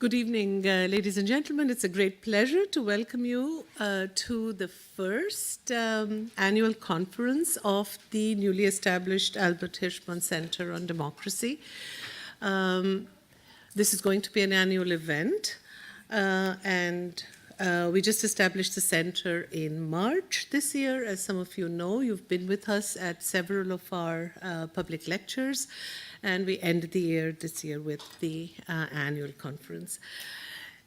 Good evening, ladies and gentlemen. It's a great pleasure to welcome you to the first annual conference of the newly established Albert Hirschman Center on Democracy. This is going to be an annual event, and we just established the center in March this year. As some of you know, you've been with us at several of our public lectures, and we ended the year this year with the annual conference.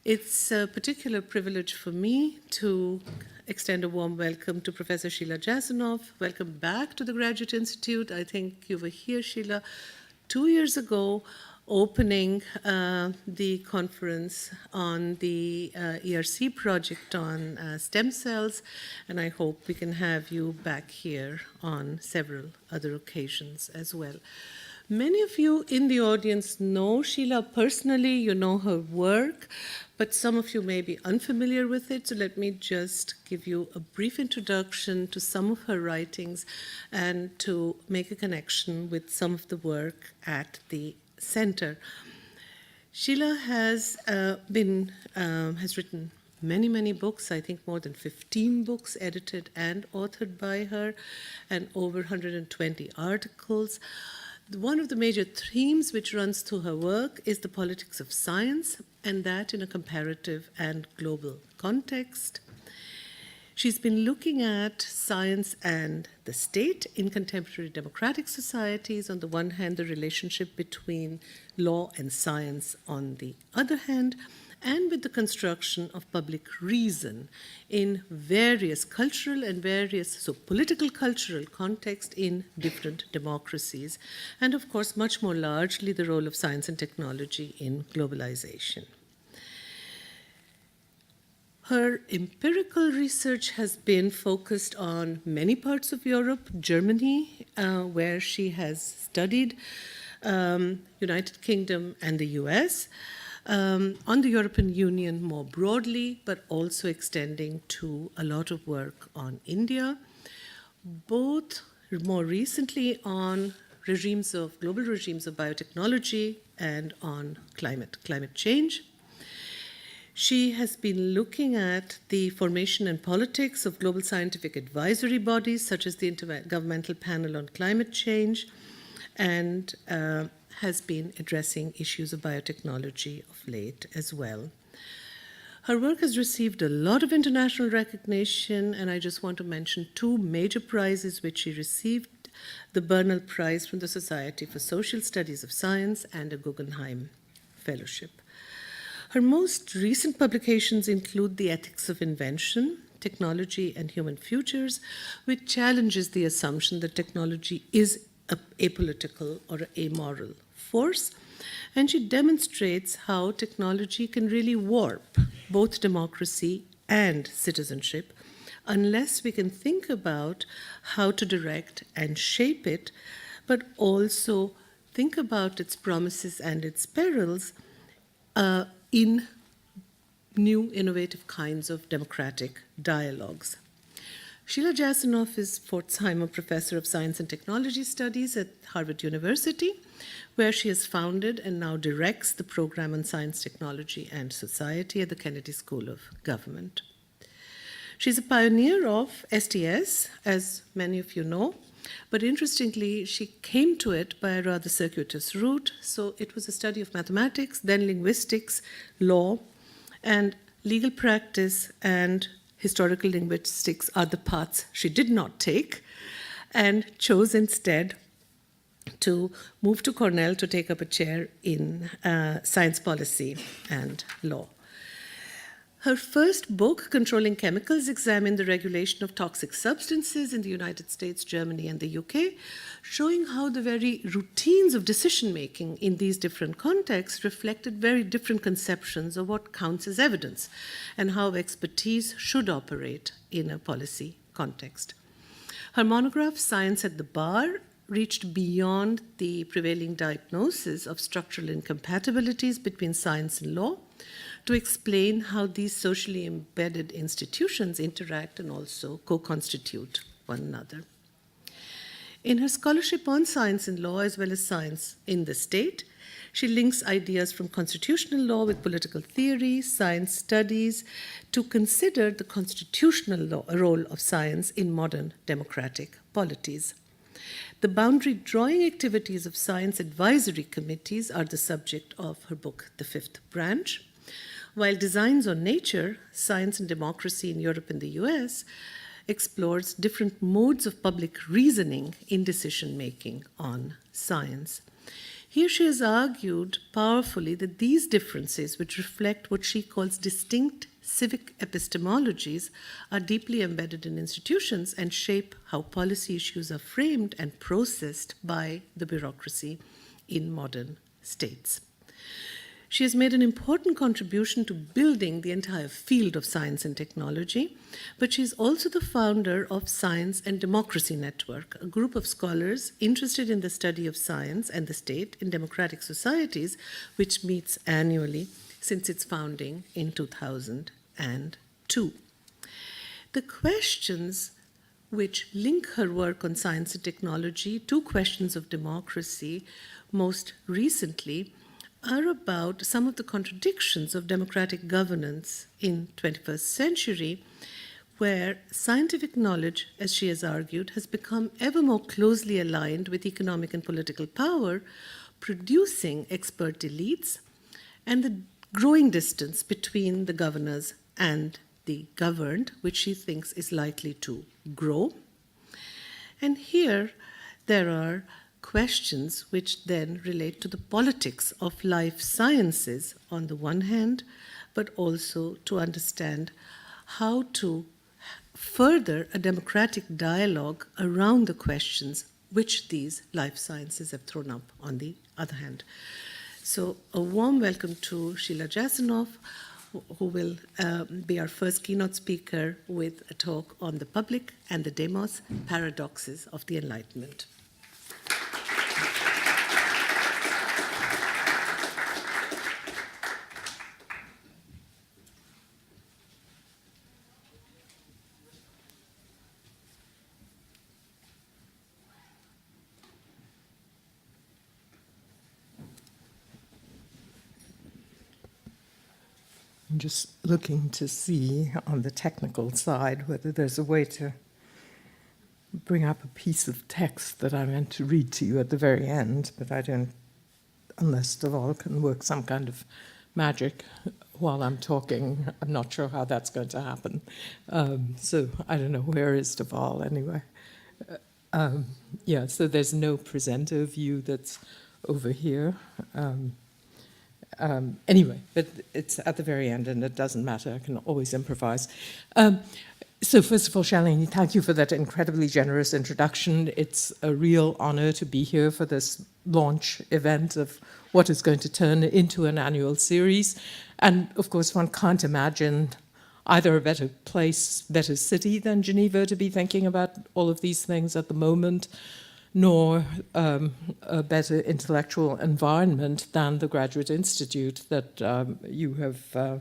It's a particular privilege for me to extend a warm welcome to Professor Sheila Jasanoff. Welcome back to the Graduate Institute. I think you were here, Sheila, 2 years ago, opening the conference on the ERC project on stem cells, and I hope we can have you back here on several other occasions as well. Many of you in the audience know Sheila personally, you know her work, but some of you may be unfamiliar with it, so let me just give you a brief introduction to some of her writings and to make a connection with some of the work at the center. Sheila has written many books, I think more than 15 books edited and authored by her, and over 120 articles. One of the major themes which runs through her work is the politics of science, and that in a comparative and global context. She's been looking at science and the state in contemporary democratic societies, on the one hand, the relationship between law and science on the other hand, and with the construction of public reason in various cultural and political cultural context in different democracies, and of course much more largely the role of science and technology in globalization. Her empirical research has been focused on many parts of Europe, Germany, where she has studied, United Kingdom and the US, on the European Union more broadly, but also extending to a lot of work on India, both more recently on global regimes of biotechnology and on climate change. She has been looking at the formation and politics of global scientific advisory bodies, such as the Intergovernmental Panel on Climate Change, and has been addressing issues of biotechnology of late as well. Her work has received a lot of international recognition, and I just want to mention two major prizes which she received: the Bernal Prize from the Society for Social Studies of Science and a Guggenheim Fellowship. Her most recent publications include The Ethics of Invention, Technology and Human Futures, which challenges the assumption that technology is apolitical or amoral force, and she demonstrates how technology can really warp both democracy and citizenship unless we can think about how to direct and shape it, but also think about its promises and its perils in new innovative kinds of democratic dialogues. Sheila Jasanoff is Pforzheimer Professor of Science and Technology Studies at Harvard University, where she has founded and now directs the program on science, technology, and society at the Kennedy School of Government. She's a pioneer of STS, as many of you know, but interestingly, she came to it by a rather circuitous route. So it was a study of mathematics, then linguistics, law, and legal practice and historical linguistics are the paths she did not take, and chose instead to move to Cornell to take up a chair in science policy and law. Her first book, Controlling Chemicals, examined the regulation of toxic substances in the United States, Germany, and the UK, showing how the very routines of decision-making in these different contexts reflected very different conceptions of what counts as evidence and how expertise should operate in a policy context. Her monograph, Science at the Bar, reached beyond the prevailing diagnosis of structural incompatibilities between science and law to explain how these socially embedded institutions interact and also co-constitute one another. In her scholarship on science and law, as well as science in the state, She links ideas from constitutional law with political theory, science studies, to consider the constitutional role of science in modern democratic polities. The boundary drawing activities of science advisory committees are the subject of her book, The Fifth Branch. While Designs on Nature, Science and Democracy in Europe and the US explores different modes of public reasoning in decision-making on science. Here she has argued powerfully that these differences, which reflect what she calls distinct civic epistemologies, are deeply embedded in institutions and shape how policy issues are framed and processed by the bureaucracy in modern states. She has made an important contribution to building the entire field of science and technology, but she is also the founder of Science and Democracy Network, a group of scholars interested in the study of science and the state in democratic societies, which meets annually since its founding in 2002. The questions which link her work on science and technology to questions of democracy most recently are about some of the contradictions of democratic governance in 21st century, where scientific knowledge, as she has argued, has become ever more closely aligned with economic and political power, producing expert elites, and the growing distance between the governors and the governed, which she thinks is likely to grow. And here there are questions which then relate to the politics of life sciences on the one hand, but also to understand how to further a democratic dialogue around the questions which these life sciences have thrown up on the other hand. So a warm welcome to Sheila Jasanoff, who will be our first keynote speaker with a talk on the public and the demos, paradoxes of the Enlightenment. I'm just looking to see on the technical side whether there's a way to bring up a piece of text that I meant to read to you at the very end, but I don't, unless Deval can work some kind of magic while I'm talking. I'm not sure how that's going to happen. So I don't know, where is Deval anyway? Yeah, so there's no presenter view that's over here. Anyway, but it's at the very end and it doesn't matter, I can always improvise. So first of all, Shalini, thank you for that incredibly generous introduction. It's a real honor to be here for this launch event of what is going to turn into an annual series. And of course, one can't imagine either a better place, better city than Geneva to be thinking about all of these things at the moment, nor a better intellectual environment than the Graduate Institute that you have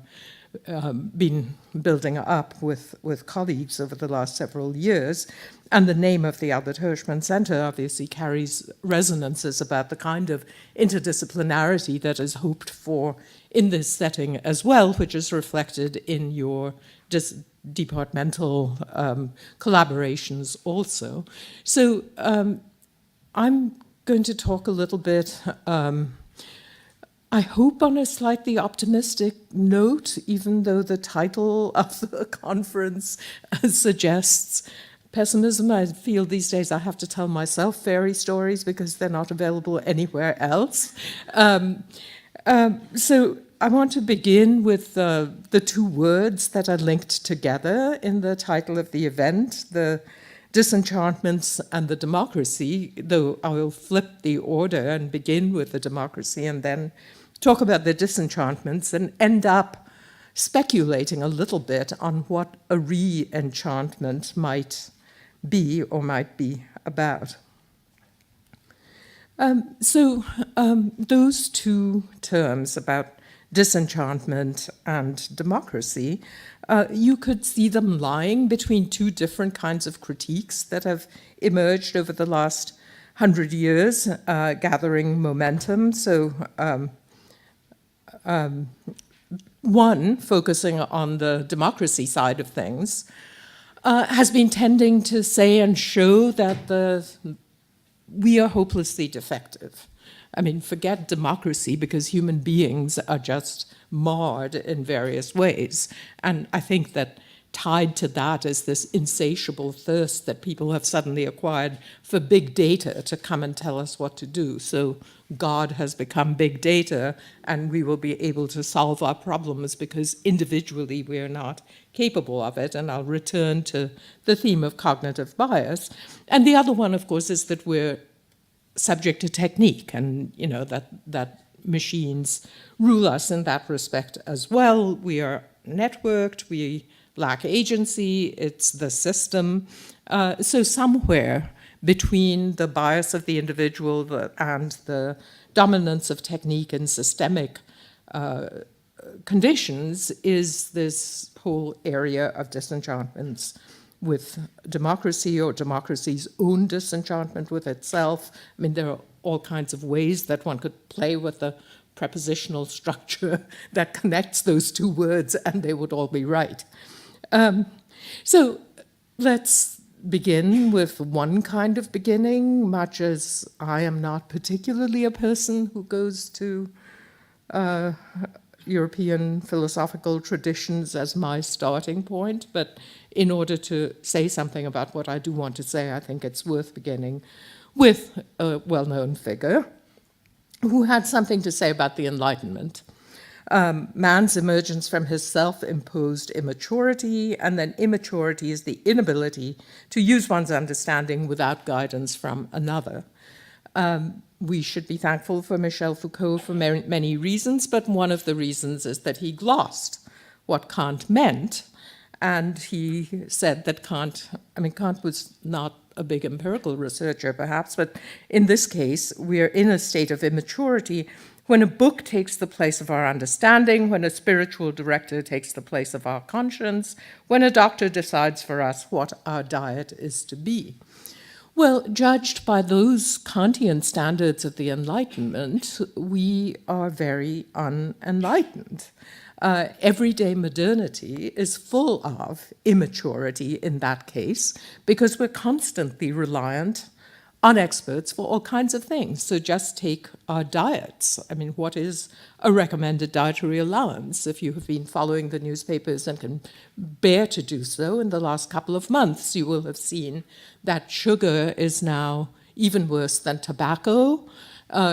been building up with colleagues over the last several years. And the name of the Albert Hirschman Center obviously carries resonances about the kind of interdisciplinarity that is hoped for in this setting as well, which is reflected in your departmental collaborations also. So I'm going to talk a little bit, I hope on a slightly optimistic note, even though the title of the conference suggests pessimism. I feel these days I have to tell myself fairy stories because they're not available anywhere else. So I want to begin with the two words that are linked together in the title of the event, the disenchantments and the democracy, though I will flip the order and begin with the democracy and then talk about the disenchantments and end up speculating a little bit on what a re-enchantment might be or might be about. Those two terms about disenchantment and democracy, you could see them lying between two different kinds of critiques that have emerged over the last 100 years, gathering momentum. So one, focusing on the democracy side of things, has been tending to say and show that we are hopelessly defective. I mean, forget democracy, because human beings are just marred in various ways. And I think that tied to that is this insatiable thirst that people have suddenly acquired for big data to come and tell us what to do. So God has become big data, and we will be able to solve our problems because individually we are not capable of it. And I'll return to the theme of cognitive bias. And the other one, of course, is that we're subject to technique, and that machines rule us in that respect as well. We are networked, we lack agency, it's the system. So somewhere between the bias of the individual and the dominance of technique and systemic conditions is this whole area of disenchantments with democracy, or democracy's own disenchantment with itself. I mean, there are all kinds of ways that one could play with the prepositional structure that connects those two words, and they would all be right. So let's begin with one kind of beginning, much as I am not particularly a person who goes to European philosophical traditions as my starting point, but in order to say something about what I do want to say, I think it's worth beginning with a well-known figure who had something to say about the Enlightenment. Man's emergence from his self-imposed immaturity, and then immaturity is the inability to use one's understanding without guidance from another. We should be thankful for Michel Foucault for many reasons, but one of the reasons is that he glossed what Kant meant, and he said that Kant was not a big empirical researcher perhaps, but in this case, we're in a state of immaturity when a book takes the place of our understanding, when a spiritual director takes the place of our conscience, when a doctor decides for us what our diet is to be. Well, judged by those Kantian standards of the Enlightenment, we are very unenlightened. Everyday modernity is full of immaturity in that case, because we're constantly reliant on experts for all kinds of things. So just take our diets. I mean, what is a recommended dietary allowance? If you have been following the newspapers and can bear to do so in the last couple of months, you will have seen that sugar is now even worse than tobacco.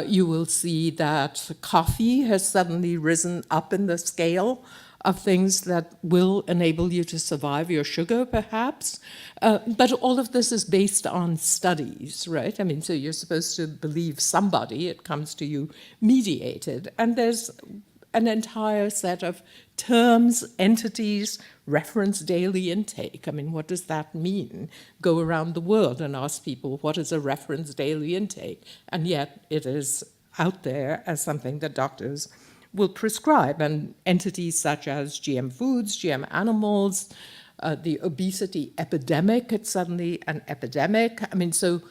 You will see that coffee has suddenly risen up in the scale of things that will enable you to survive your sugar, perhaps. But all of this is based on studies, right? I mean, so you're supposed to believe somebody, it comes to you mediated. And there's an entire set of terms, entities, reference daily intake. I mean, what does that mean? Go around the world and ask people, what is a reference daily intake? And yet it is out there as something that doctors will prescribe, and entities such as GM foods, GM animals, the obesity epidemic, it's suddenly an epidemic. I mean, so,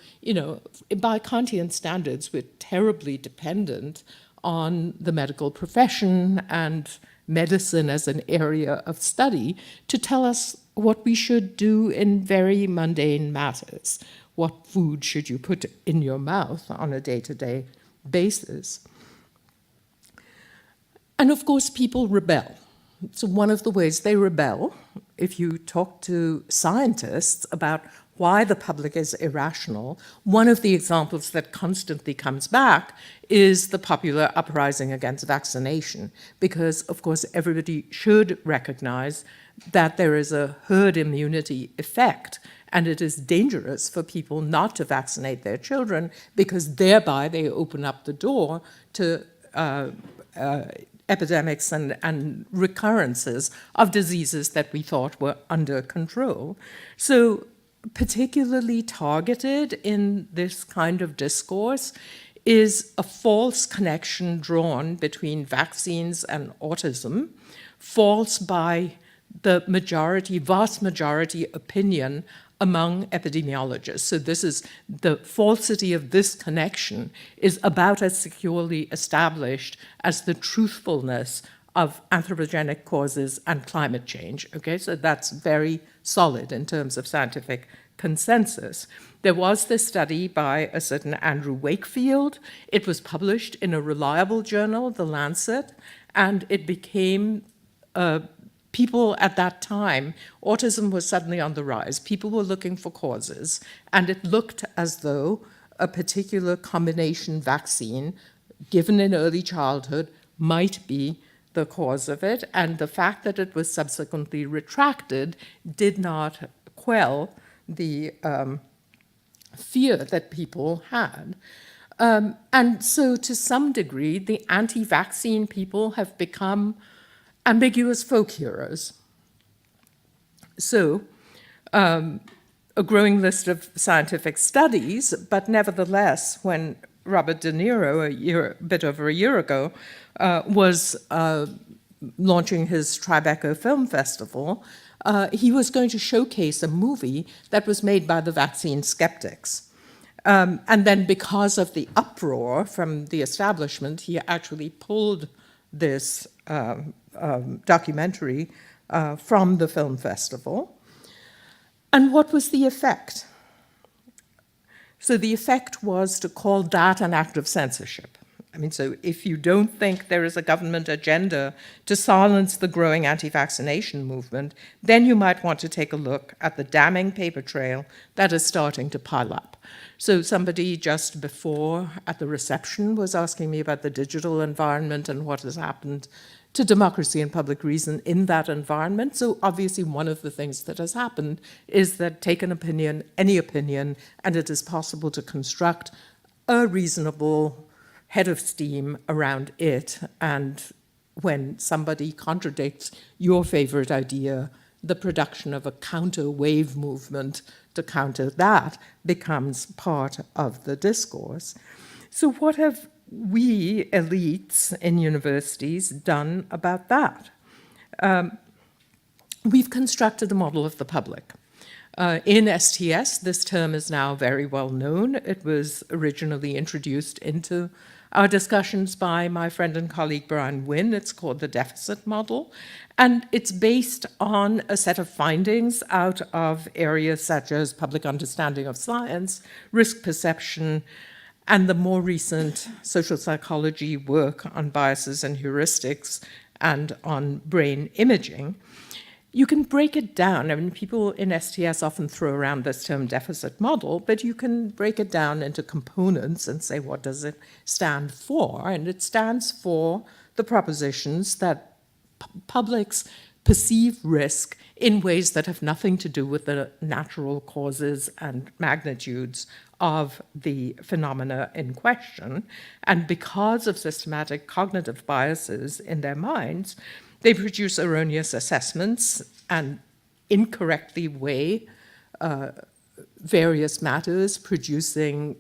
by Kantian standards, we're terribly dependent on the medical profession and medicine as an area of study to tell us what we should do in very mundane matters. What food should you put in your mouth on a day-to-day basis? And of course, people rebel. So one of the ways they rebel, if you talk to scientists about why the public is irrational, one of the examples that constantly comes back is the popular uprising against vaccination, because, of course, everybody should recognize that there is a herd immunity effect, and it is dangerous for people not to vaccinate their children, because thereby they open up the door to epidemics and recurrences of diseases that we thought were under control. So particularly targeted in this kind of discourse is a false connection drawn between vaccines and autism, false by the vast majority opinion among epidemiologists. So this is the falsity of this connection is about as securely established as the truthfulness of anthropogenic causes and climate change. Okay, so that's very solid in terms of scientific consensus. There was this study by a certain Andrew Wakefield. It was published in a reliable journal, The Lancet, and it became people at that time, autism was suddenly on the rise. People were looking for causes, and it looked as though a particular combination vaccine given in early childhood might be the cause of it, and the fact that it was subsequently retracted did not quell the fear that people had. And so to some degree, the anti-vaccine people have become ambiguous folk heroes. So, a growing list of scientific studies, but nevertheless, when Robert De Niro, a bit over a year ago, was launching his Tribeca Film Festival, he was going to showcase a movie that was made by the vaccine skeptics. And then because of the uproar from the establishment, he actually pulled this documentary from the film festival. And what was the effect? So the effect was to call that an act of censorship. I mean, so if you don't think there is a government agenda to silence the growing anti-vaccination movement, then you might want to take a look at the damning paper trail that is starting to pile up. So somebody just before at the reception was asking me about the digital environment and what has happened to democracy and public reason in that environment. So obviously one of the things that has happened is that take an opinion, any opinion, and it is possible to construct a reasonable head of steam around it. And when somebody contradicts your favorite idea, the production of a counter wave movement to counter that becomes part of the discourse. So what have we elites in universities done about that? We've constructed a model of the public. In STS, this term is now very well known. It was originally introduced into our discussions by my friend and colleague Brian Wynn. It's called the deficit model. And it's based on a set of findings out of areas such as public understanding of science, risk perception, and the more recent social psychology work on biases and heuristics and on brain imaging. You can break it down. I mean, people in STS often throw around this term deficit model, but you can break it down into components and say, what does it stand for? And it stands for the propositions that publics perceive risk in ways that have nothing to do with the natural causes and magnitudes of the phenomena in question. And because of systematic cognitive biases in their minds, they produce erroneous assessments and incorrectly weigh various matters, producing,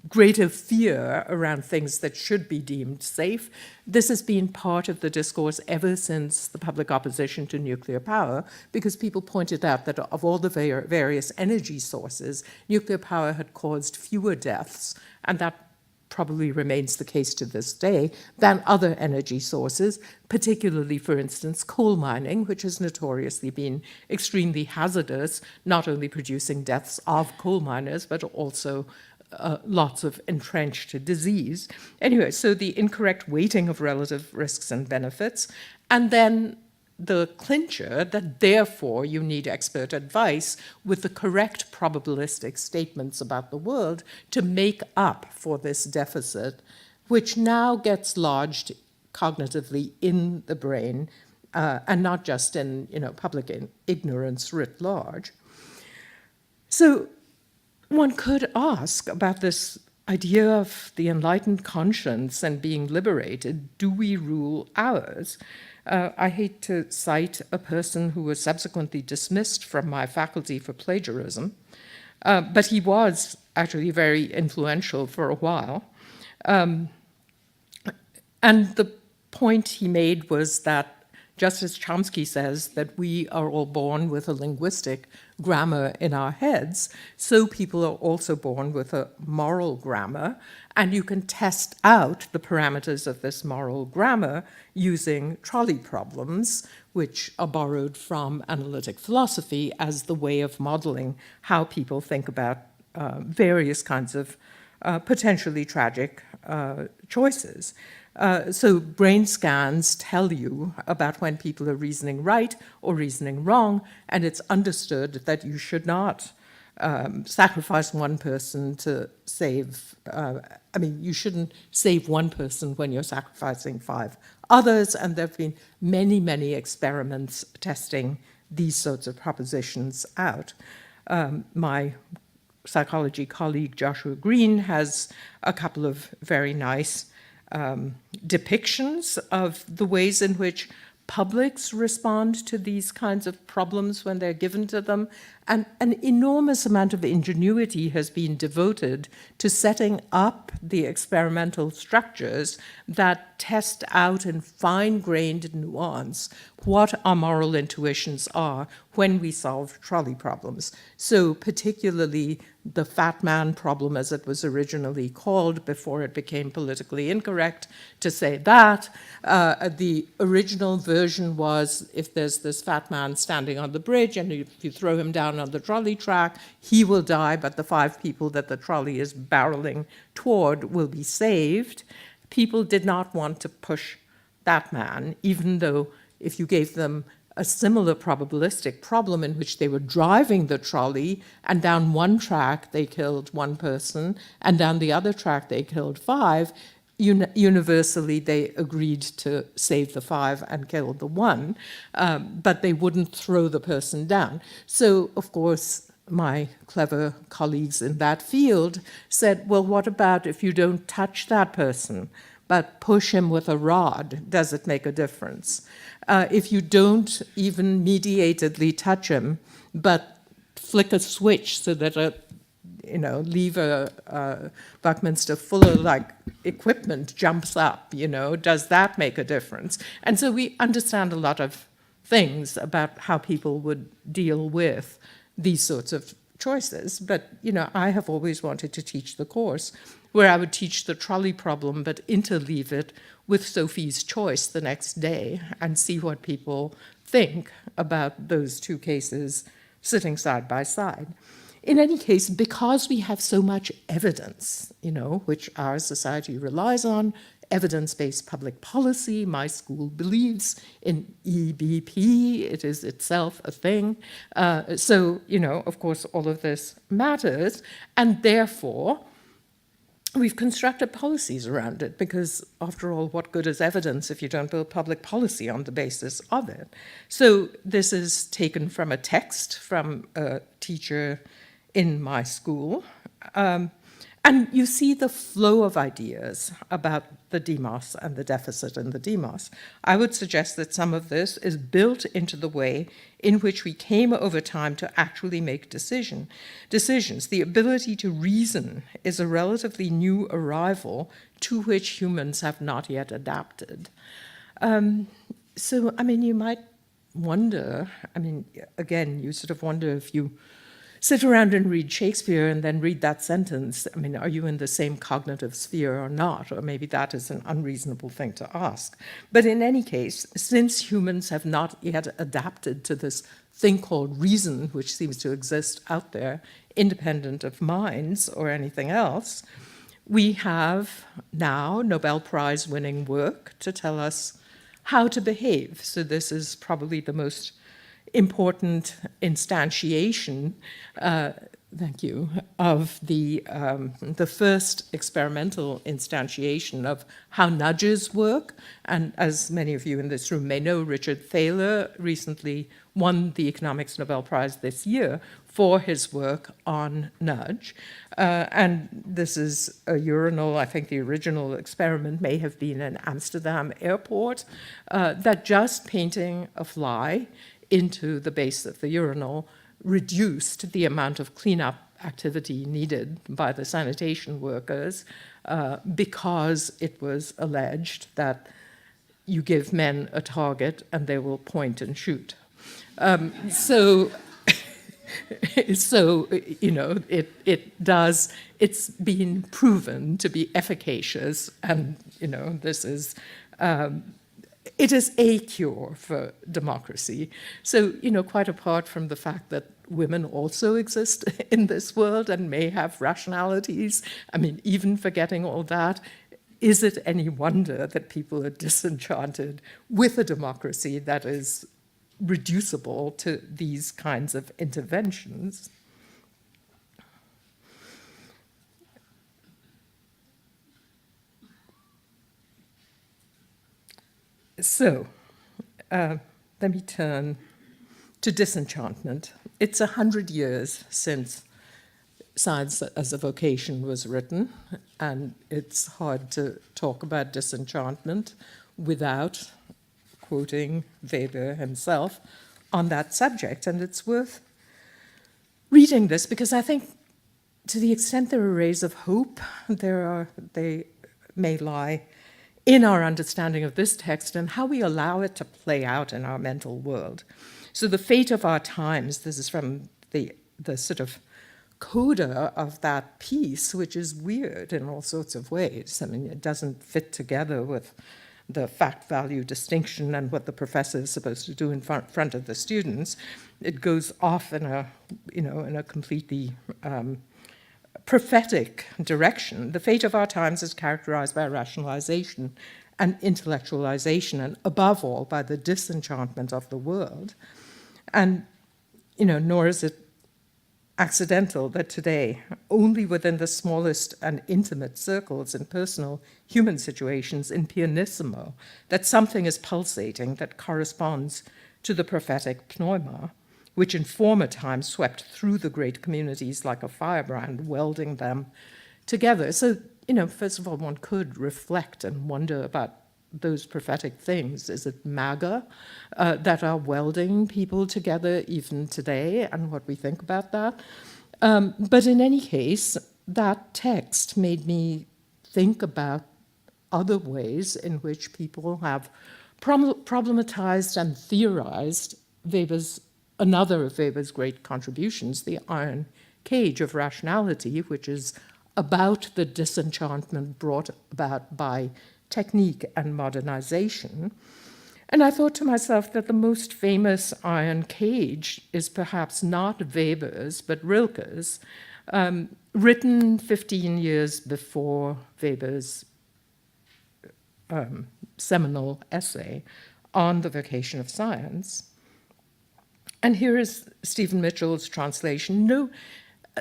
greater fear around things that should be deemed safe. This has been part of the discourse ever since the public opposition to nuclear power, because people pointed out that of all the various energy sources, nuclear power had caused fewer deaths, and that probably remains the case to this day, than other energy sources, particularly, for instance, coal mining, which has notoriously been extremely hazardous, not only producing deaths of coal miners, but also lots of entrenched disease. Anyway, so the incorrect weighting of relative risks and benefits, and then the clincher that therefore you need expert advice with the correct probabilistic statements about the world to make up for this deficit, which now gets lodged cognitively in the brain and not just in public ignorance writ large. So one could ask about this idea of the enlightened conscience and being liberated. Do we rule ours? I hate to cite a person who was subsequently dismissed from my faculty for plagiarism, but he was actually very influential for a while. And the point he made was that just as Chomsky says that we are all born with a linguistic grammar in our heads, so people are also born with a moral grammar, and you can test out the parameters of this moral grammar using trolley problems, which are borrowed from analytic philosophy as the way of modeling how people think about various kinds of potentially tragic choices. So brain scans tell you about when people are reasoning right or reasoning wrong, and it's understood that you should not sacrifice one person to save, you shouldn't save one person when you're sacrificing 5 others, and there have been many, many experiments testing these sorts of propositions out. My psychology colleague Joshua Green has a couple of very nice depictions of the ways in which publics respond to these kinds of problems when they're given to them. And an enormous amount of ingenuity has been devoted to setting up the experimental structures that test out in fine-grained nuance what our moral intuitions are when we solve trolley problems. So particularly the fat man problem, as it was originally called before it became politically incorrect to say that. The original version was if there's this fat man standing on the bridge and if you throw him down on the trolley track, he will die, but the 5 people that the trolley is barreling toward will be saved. People did not want to push that man, even though if you gave them a similar probabilistic problem in which they were driving the trolley and down one track they killed 1 person and down the other track they killed 5, universally they agreed to save the 5 and kill the 1, but they wouldn't throw the person down. So, of course, my clever colleagues in that field said, well, what about if you don't touch that person, but push him with a rod? Does it make a difference? If you don't even mediatedly touch him, but flick a switch so that leave a Buckminster Fuller-like equipment jumps up, does that make a difference? And so we understand a lot of things about how people would deal with these sorts of choices. But, I have always wanted to teach the course where I would teach the trolley problem, but interleave it with Sophie's choice the next day and see what people think about those 2 cases sitting side by side. In any case, because we have so much evidence, which our society relies on, evidence-based public policy, my school believes in EBP, it is itself a thing. So, of course, all of this matters, and therefore, we've constructed policies around it because, after all, what good is evidence if you don't build public policy on the basis of it? So this is taken from a text from a teacher in my school. And you see the flow of ideas about the demos and the deficit and the demos. I would suggest that some of this is built into the way in which we came over time to actually make decisions. The ability to reason is a relatively new arrival to which humans have not yet adapted. So, you might wonder, again, you sort of wonder if you sit around and read Shakespeare and then read that sentence, are you in the same cognitive sphere or not? Or maybe that is an unreasonable thing to ask. But in any case, since humans have not yet adapted to this thing called reason, which seems to exist out there, independent of minds or anything else, we have now Nobel Prize winning work to tell us how to behave. So this is probably the most important instantiation, thank you, of the first experimental instantiation of how nudges work. And as many of you in this room may know, Richard Thaler recently won the Economics Nobel Prize this year for his work on nudge. And this is a urinal, I think the original experiment may have been in Amsterdam airport, that just painting a fly into the base of the urinal reduced the amount of cleanup activity needed by the sanitation workers because it was alleged that you give men a target and they will point and shoot. So you know, it's been proven to be efficacious, and, you know, it is a cure for democracy. So, you know, quite apart from the fact that women also exist in this world and may have rationalities, I mean, even forgetting all that, is it any wonder that people are disenchanted with a democracy that is reducible to these kinds of interventions? So, let me turn to Disenchantment. It's 100 years since Science as a Vocation was written, and it's hard to talk about disenchantment without quoting Weber himself on that subject. And it's worth reading this because I think, to the extent there are rays of hope, they may lie in our understanding of this text and how we allow it to play out in our mental world. So the fate of our times, this is from the sort of coda of that piece, which is weird in all sorts of ways. I mean, it doesn't fit together with the fact-value distinction and what the professor is supposed to do in front of the students. It goes off in a completely prophetic direction. The fate of our times is characterized by rationalization and intellectualization, and above all, by the disenchantment of the world. And, you know, nor is it accidental that today, only within the smallest and intimate circles and personal human situations in pianissimo, that something is pulsating that corresponds to the prophetic pneuma, which in former times swept through the great communities like a firebrand, welding them together. So, you know, first of all, one could reflect and wonder about those prophetic things. Is it MAGA that are welding people together even today, and what we think about that? But in any case, that text made me think about other ways in which people have problematized and theorized another of Weber's great contributions, the iron cage of rationality, which is about the disenchantment brought about by technique and modernization. And I thought to myself that the most famous iron cage is perhaps not Weber's, but Rilke's, written 15 years before Weber's seminal essay on the vocation of science. And here is Stephen Mitchell's translation. No,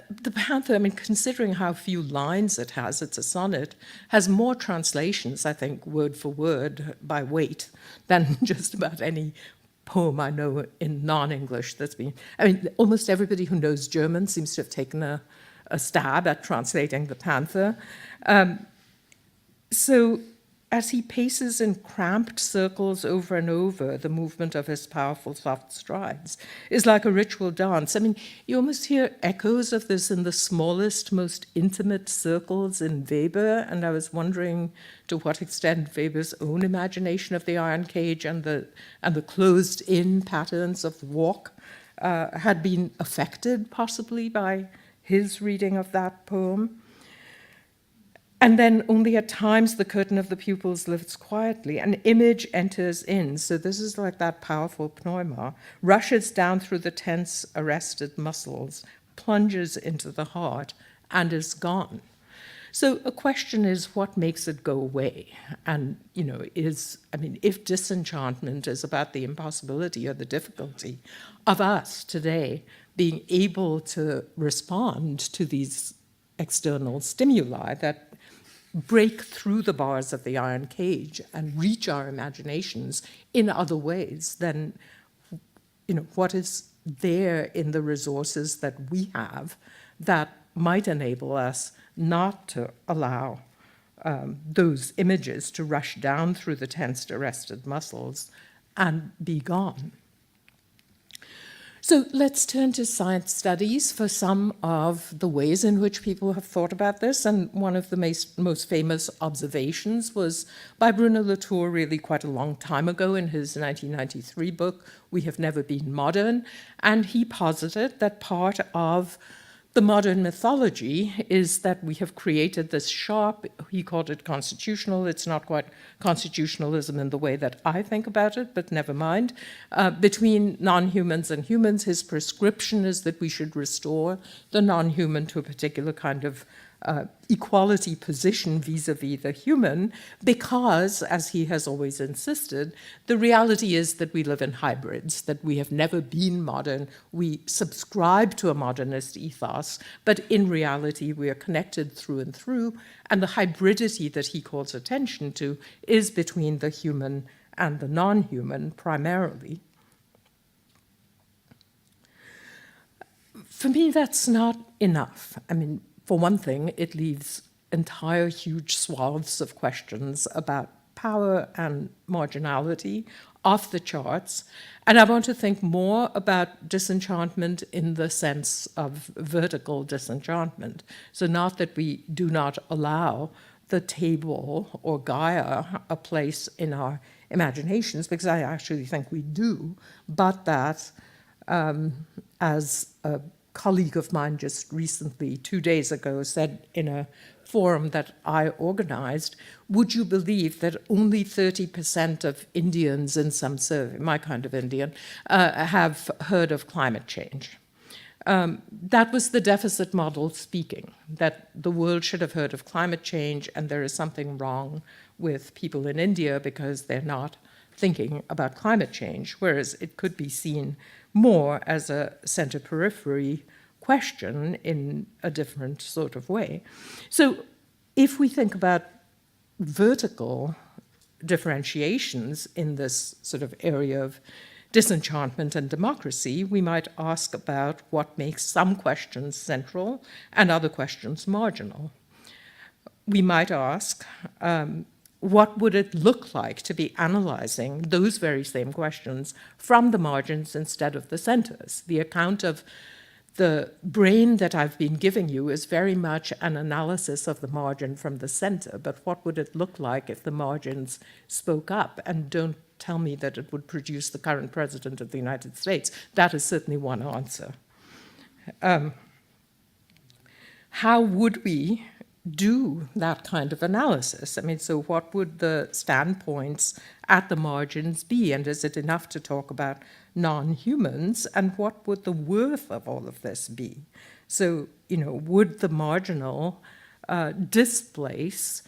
the Panther, I mean, considering how few lines it has, it's a sonnet, has more translations, I think, word for word by weight than just about any poem I know in non-English that's been. I mean, almost everybody who knows German seems to have taken a stab at translating the Panther. So as he paces in cramped circles over and over, the movement of his powerful soft strides is like a ritual dance. I mean, you almost hear echoes of this in the smallest, most intimate circles in Weber, and I was wondering to what extent Weber's own imagination of the iron cage and the closed-in patterns of walk had been affected, possibly, by his reading of that poem. And then only at times the curtain of the pupils lifts quietly, an image enters in. So this is like that powerful pneuma, rushes down through the tense, arrested muscles, plunges into the heart, and is gone. So a question is, what makes it go away? And, you know, if disenchantment is about the impossibility or the difficulty of us today being able to respond to these external stimuli that break through the bars of the iron cage and reach our imaginations in other ways, then, you know, what is there in the resources that we have that might enable us not to allow those images to rush down through the tensed, arrested muscles and be gone? So let's turn to science studies for some of the ways in which people have thought about this. And one of the most famous observations was by Bruno Latour really quite a long time ago in his 1993 book, We Have Never Been Modern. And he posited that part of the modern mythology is that we have created this sharp, he called it constitutional, it's not quite constitutionalism in the way that I think about it, but never mind, between non-humans and humans. His prescription is that we should restore the non-human to a particular kind of equality position vis-a-vis the human, because, as he has always insisted, the reality is that we live in hybrids, that we have never been modern. We subscribe to a modernist ethos, but in reality we are connected through and through, and the hybridity that he calls attention to is between the human and the non-human primarily. For me, that's not enough. I mean, for one thing, it leaves entire huge swaths of questions about power and marginality off the charts. And I want to think more about disenchantment in the sense of vertical disenchantment. So not that we do not allow the table or Gaia a place in our imaginations, because I actually think we do, but that as a colleague of mine just recently, 2 days ago, said in a forum that I organized, would you believe that only 30% of Indians in some survey, my kind of Indian, have heard of climate change? That was the deficit model speaking, that the world should have heard of climate change and there is something wrong with people in India because they're not thinking about climate change, whereas it could be seen more as a center-periphery question in a different sort of way. So if we think about vertical differentiations in this sort of area of disenchantment and democracy, we might ask about what makes some questions central and other questions marginal. We might ask, what would it look like to be analyzing those very same questions from the margins instead of the centers? The account of the brain that I've been giving you is very much an analysis of the margin from the center, but what would it look like if the margins spoke up? And don't tell me that it would produce the current president of the United States. That is certainly one answer. How would we do that kind of analysis? I mean, so what would the standpoints at the margins be? And is it enough to talk about non-humans? And what would the worth of all of this be? So, would the marginal displace,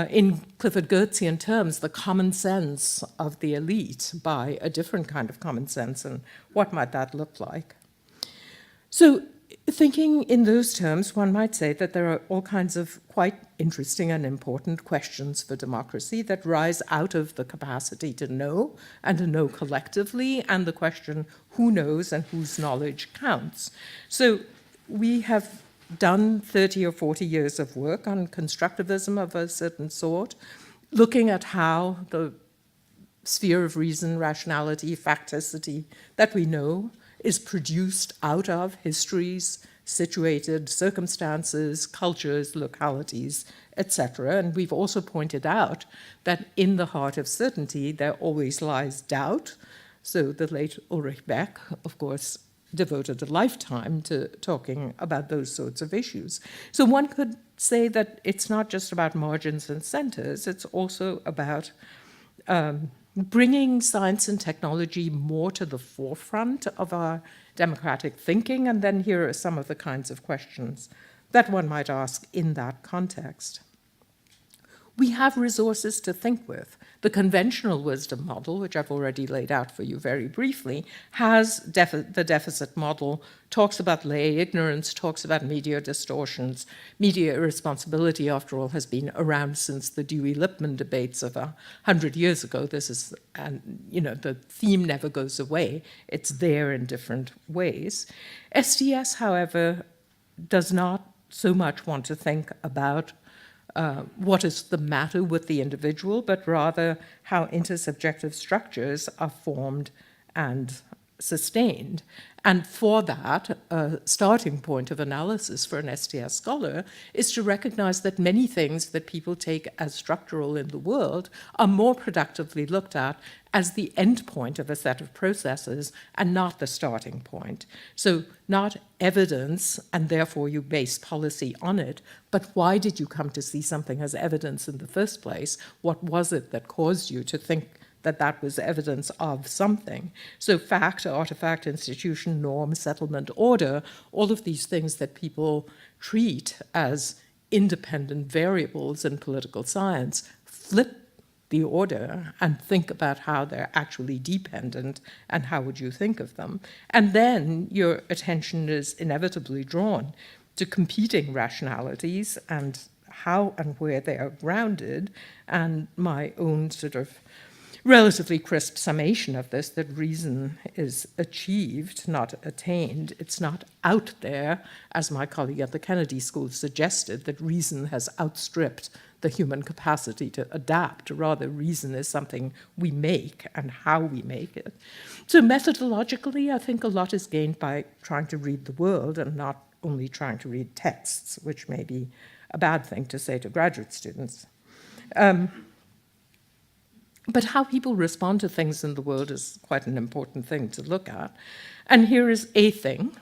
in Clifford Geertzian terms, the common sense of the elite by a different kind of common sense? And what might that look like? So, thinking in those terms, one might say that there are all kinds of quite interesting and important questions for democracy that rise out of the capacity to know and to know collectively, and the question, who knows and whose knowledge counts? So we have done 30 or 40 years of work on constructivism of a certain sort, looking at how the sphere of reason, rationality, facticity that we know is produced out of histories, situated circumstances, cultures, localities, etc. And we've also pointed out that in the heart of certainty, there always lies doubt. So the late Ulrich Beck, of course, devoted a lifetime to talking about those sorts of issues. So one could say that it's not just about margins and centers, it's also about bringing science and technology more to the forefront of our democratic thinking. And then here are some of the kinds of questions that one might ask in that context. We have resources to think with. The conventional wisdom model, which I've already laid out for you very briefly, has the deficit model, talks about lay ignorance, talks about media distortions. Media irresponsibility, after all, has been around since the Dewey-Lippmann debates of 100 years ago. This is, and the theme never goes away. It's there in different ways. SDS, however, does not so much want to think about what is the matter with the individual, but rather how intersubjective structures are formed and sustained. And for that, a starting point of analysis for an STS scholar is to recognize that many things that people take as structural in the world are more productively looked at as the end point of a set of processes and not the starting point. So not evidence, and therefore you base policy on it, but why did you come to see something as evidence in the first place? What was it that caused you to think that that was evidence of something? So fact, artifact, institution, norm, settlement, order, all of these things that people treat as independent variables in political science, flip the order and think about how they're actually dependent and how would you think of them. And then your attention is inevitably drawn to competing rationalities and how and where they are grounded, and my own sort of relatively crisp summation of this, that reason is achieved, not attained. It's not out there, as my colleague at the Kennedy School suggested, that reason has outstripped the human capacity to adapt. Rather, reason is something we make and how we make it. So methodologically, I think a lot is gained by trying to read the world and not only trying to read texts, which may be a bad thing to say to graduate students. But how people respond to things in the world is quite an important thing to look at. And here is a thing.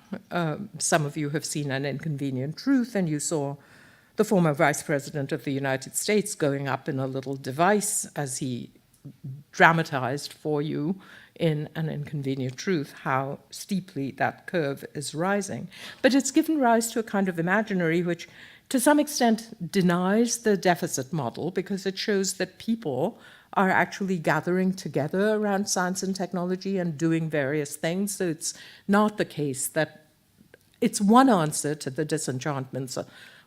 Some of you have seen An Inconvenient Truth, and you saw the former Vice President of the United States going up in a little device as he dramatized for you in An Inconvenient Truth how steeply that curve is rising. But it's given rise to a kind of imaginary which, to some extent, denies the deficit model, because it shows that people are actually gathering together around science and technology and doing various things. So it's not the case that it's one answer to the disenchantments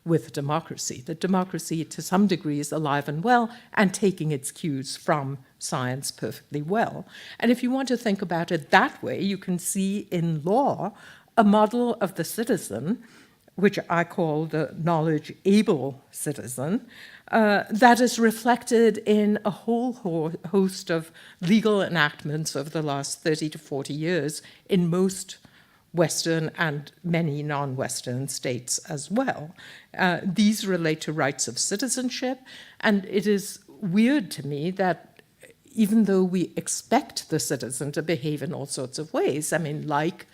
with democracy. That democracy, to some degree, is alive and well and taking its cues from science perfectly well. And if you want to think about it that way, you can see in law a model of the citizen, which I call the knowledge-able citizen, that is reflected in a whole host of legal enactments over the last 30 to 40 years in most Western and many non-Western states as well. These relate to rights of citizenship, and it is weird to me that even though we expect the citizen to behave in all sorts of ways, I mean, like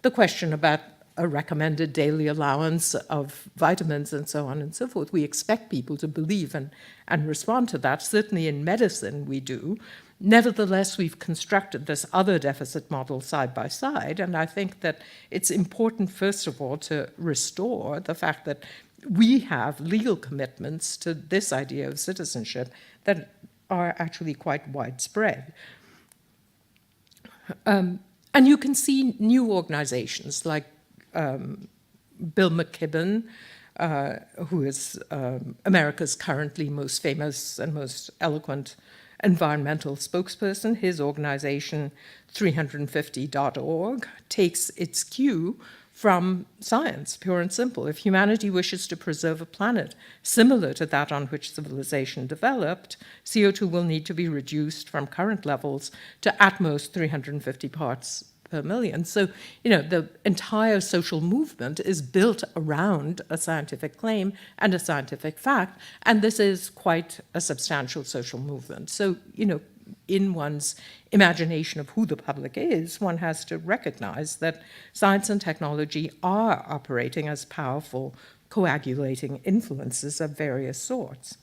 the question about a recommended daily allowance of vitamins and so on and so forth. We expect people to believe and respond to that. Certainly in medicine we do. Nevertheless, we've constructed this other deficit model side by side, and I think that it's important, first of all, to restore the fact that we have legal commitments to this idea of citizenship that are actually quite widespread. And you can see new organizations like Bill McKibben, who is America's currently most famous and most eloquent environmental spokesperson. His organization, 350.org, takes its cue from science, pure and simple. If humanity wishes to preserve a planet similar to that on which civilization developed, CO2 will need to be reduced from current levels to at most 350 parts per million. So, you know, the entire social movement is built around a scientific claim and a scientific fact, and this is quite a substantial social movement. So, you know, in one's imagination of who the public is, one has to recognize that science and technology are operating as powerful coagulating influences of various sorts.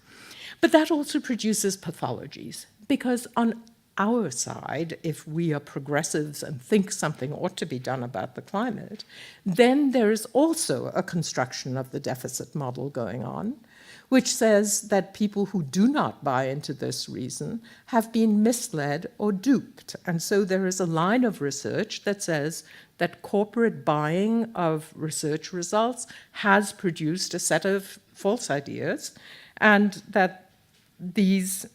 But that also produces pathologies, because on our side, if we are progressives and think something ought to be done about the climate, then there is also a construction of the deficit model going on, which says that people who do not buy into this reason have been misled or duped. And so there is a line of research that says that corporate buying of research results has produced a set of false ideas, and that these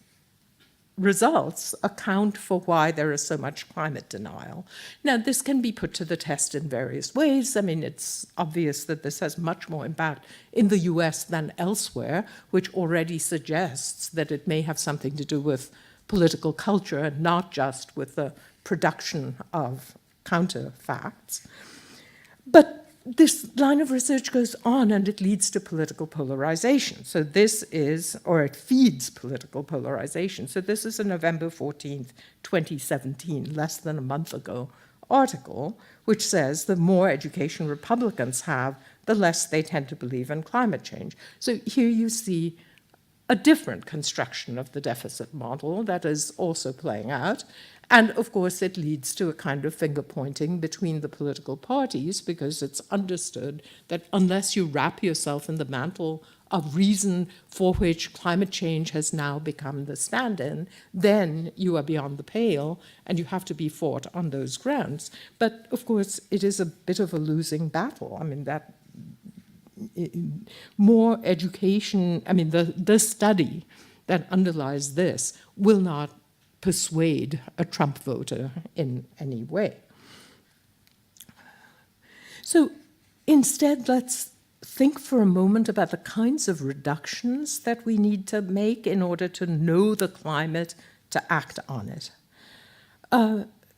results account for why there is so much climate denial. Now, this can be put to the test in various ways. I mean, it's obvious that this has much more impact in the US than elsewhere, which already suggests that it may have something to do with political culture and not just with the production of counterfacts. But this line of research goes on and it leads to political polarization. So this is, or it feeds political polarization. So this is a November 14th, 2017, less than a month ago, article, which says the more education Republicans have, the less they tend to believe in climate change. So here you see a different construction of the deficit model that is also playing out. And of course, it leads to a kind of finger pointing between the political parties, because it's understood that unless you wrap yourself in the mantle of reason for which climate change has now become the stand-in, then you are beyond the pale and you have to be fought on those grounds. But of course, it is a bit of a losing battle. I mean, that more education, I mean, the study that underlies this will not persuade a Trump voter in any way. So instead, let's think for a moment about the kinds of reductions that we need to make in order to know the climate, to act on it.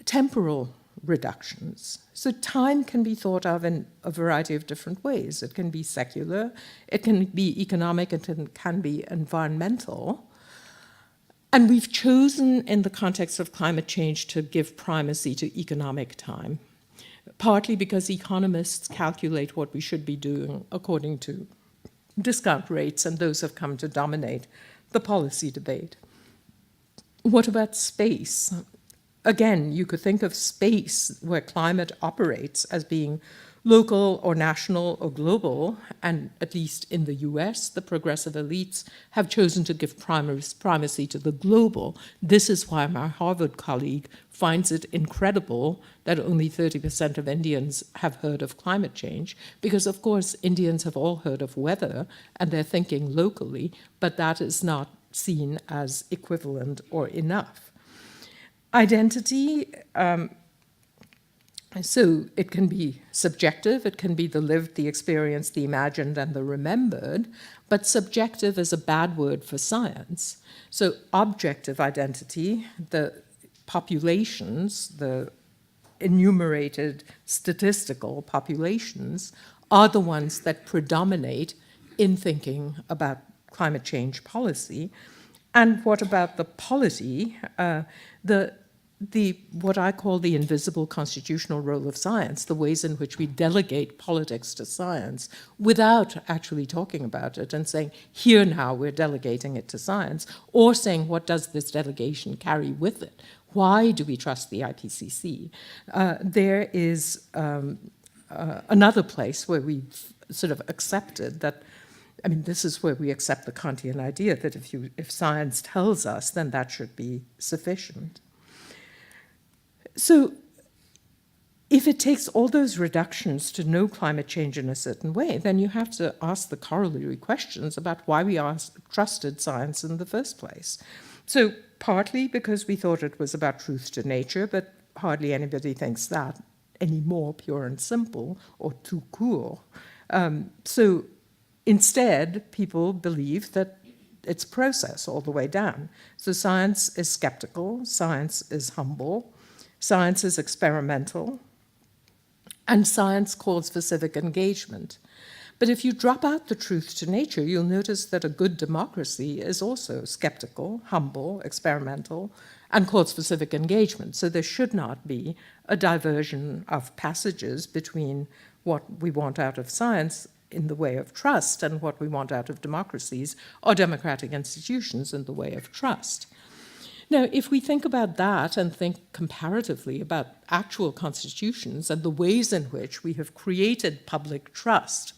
Temporal reductions. So time can be thought of in a variety of different ways. It can be secular, it can be economic, it can be environmental. And we've chosen, in the context of climate change, to give primacy to economic time, partly because economists calculate what we should be doing according to discount rates, and those have come to dominate the policy debate. What about space? Again, you could think of space where climate operates as being local or national or global, and at least in the US, the progressive elites have chosen to give primacy to the global. This is why my Harvard colleague finds it incredible that only 30% of Indians have heard of climate change, because of course Indians have all heard of weather and they're thinking locally, but that is not seen as equivalent or enough. Identity, so it can be subjective, it can be the lived, the experienced, the imagined, and the remembered, but subjective is a bad word for science. So objective identity, the populations, the enumerated statistical populations, are the ones that predominate in thinking about climate change policy. And what about the polity, what I call the invisible constitutional role of science, the ways in which we delegate politics to science without actually talking about it and saying, here now we're delegating it to science, or saying, what does this delegation carry with it? Why do we trust the IPCC? There is another place where we've sort of accepted that, I mean, this is where we accept the Kantian idea that if science tells us, then that should be sufficient. So if it takes all those reductions to know climate change in a certain way, then you have to ask the corollary questions about why we trusted science in the first place. So partly because we thought it was about truth to nature, but hardly anybody thinks that anymore, pure and simple, or tout court. So instead, people believe that it's process all the way down. So science is skeptical, science is humble, science is experimental, and science calls for civic engagement. But if you drop out the truth to nature, you'll notice that a good democracy is also skeptical, humble, experimental, and calls for civic engagement. So there should not be a diversion of passages between what we want out of science in the way of trust and what we want out of democracies or democratic institutions in the way of trust. Now, if we think about that and think comparatively about actual constitutions and the ways in which we have created public trust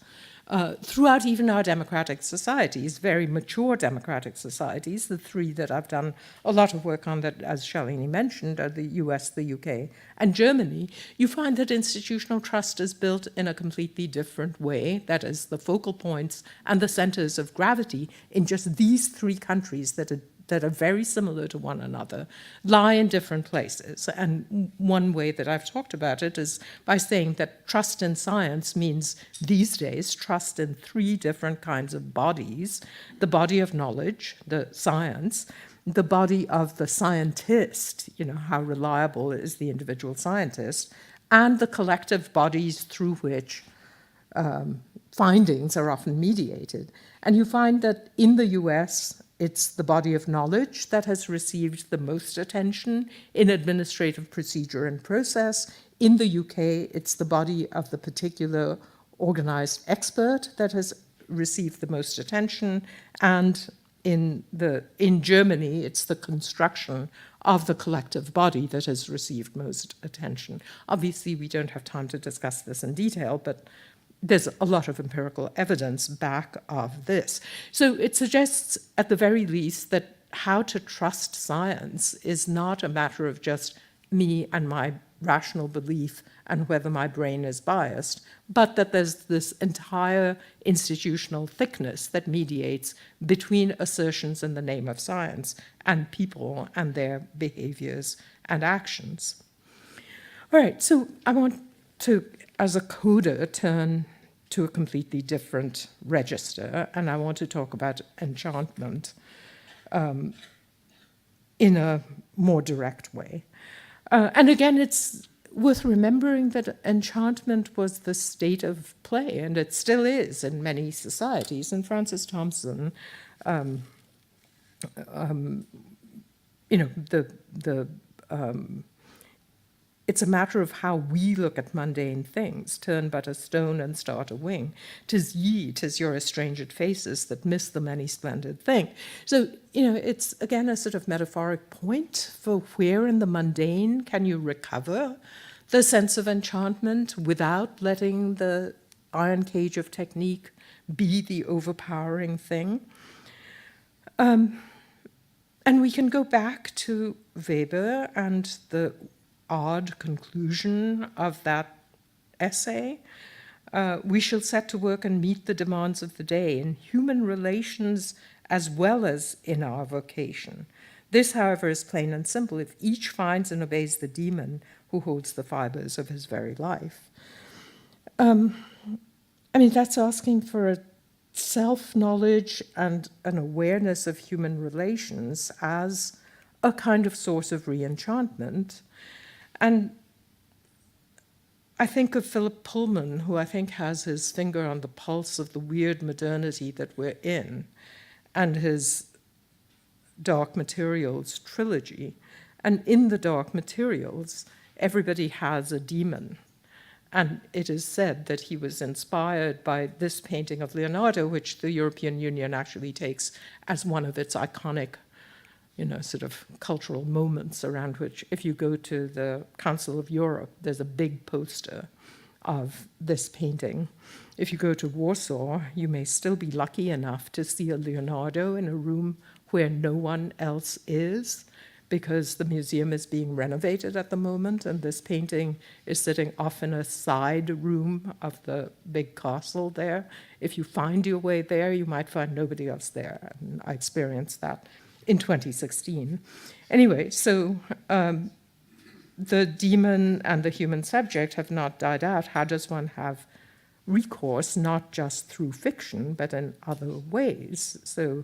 throughout even our democratic societies, very mature democratic societies, the three that I've done a lot of work on that, as Shalini mentioned, are the US, the UK, and Germany, you find that institutional trust is built in a completely different way. That is, the focal points and the centers of gravity in just these three countries that are very similar to one another, lie in different places. And one way that I've talked about it is by saying that trust in science means these days trust in three different kinds of bodies: the body of knowledge, the science, the body of the scientist, how reliable is the individual scientist, and the collective bodies through which findings are often mediated. And you find that in the US, it's the body of knowledge that has received the most attention in administrative procedure and process. In the UK, it's the body of the particular organized expert that has received the most attention. And in Germany, it's the construction of the collective body that has received most attention. Obviously, we don't have time to discuss this in detail, but there's a lot of empirical evidence back of this. So it suggests, at the very least, that how to trust science is not a matter of just me and my rational belief and whether my brain is biased, but that there's this entire institutional thickness that mediates between assertions in the name of science and people and their behaviors and actions. All right, so I want to, as a coder, turn to a completely different register, and I want to talk about enchantment in a more direct way. And again, it's worth remembering that enchantment was the state of play, and it still is in many societies. And Francis Thompson, it's a matter of how we look at mundane things. Turn but a stone and start a wing. 'Tis ye, 'tis your estranged faces that miss the many splendid thing. So, it's again a sort of metaphoric point for where in the mundane can you recover the sense of enchantment without letting the iron cage of technique be the overpowering thing. And we can go back to Weber and the odd conclusion of that essay. We shall set to work and meet the demands of the day in human relations as well as in our vocation. This, however, is plain and simple if each finds and obeys the demon who holds the fibers of his very life. That's asking for a self-knowledge and an awareness of human relations as a kind of source of re-enchantment. And I think of Philip Pullman, who I think has his finger on the pulse of the weird modernity that we're in, and his Dark Materials trilogy. And in the Dark Materials, everybody has a demon. And it is said that he was inspired by this painting of Leonardo, which the European Union actually takes as one of its iconic sort of cultural moments around which, if you go to the Council of Europe, there's a big poster of this painting. If you go to Warsaw, you may still be lucky enough to see a Leonardo in a room where no one else is, because the museum is being renovated at the moment, and this painting is sitting off in a side room of the big castle there. If you find your way there, you might find nobody else there. And I experienced that in 2016. Anyway, so the demon and the human subject have not died out. How does one have recourse, not just through fiction, but in other ways? So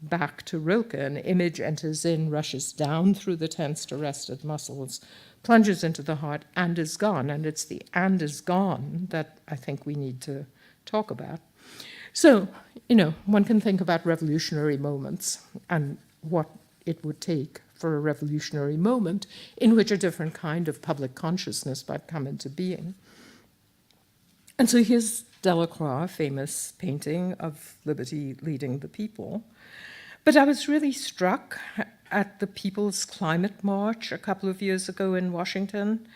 back to Rilke, an image enters in, rushes down through the tensed, arrested muscles, plunges into the heart, and is gone. And it's the "and is gone" that I think we need to talk about. So, one can think about revolutionary moments and what it would take for a revolutionary moment in which a different kind of public consciousness might come into being. And so here's Delacroix, a famous painting of liberty leading the people. But I was really struck at the People's Climate March a couple of years ago in Washington.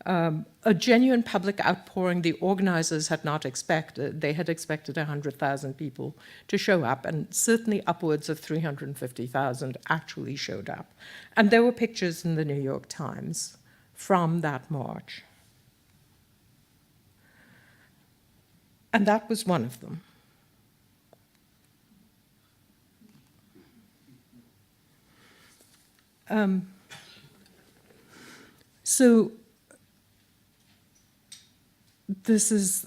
A genuine public outpouring the organizers had not expected. They had expected 100,000 people to show up, and certainly upwards of 350,000 actually showed up. And there were pictures in the New York Times from that march. And that was one of them. So this is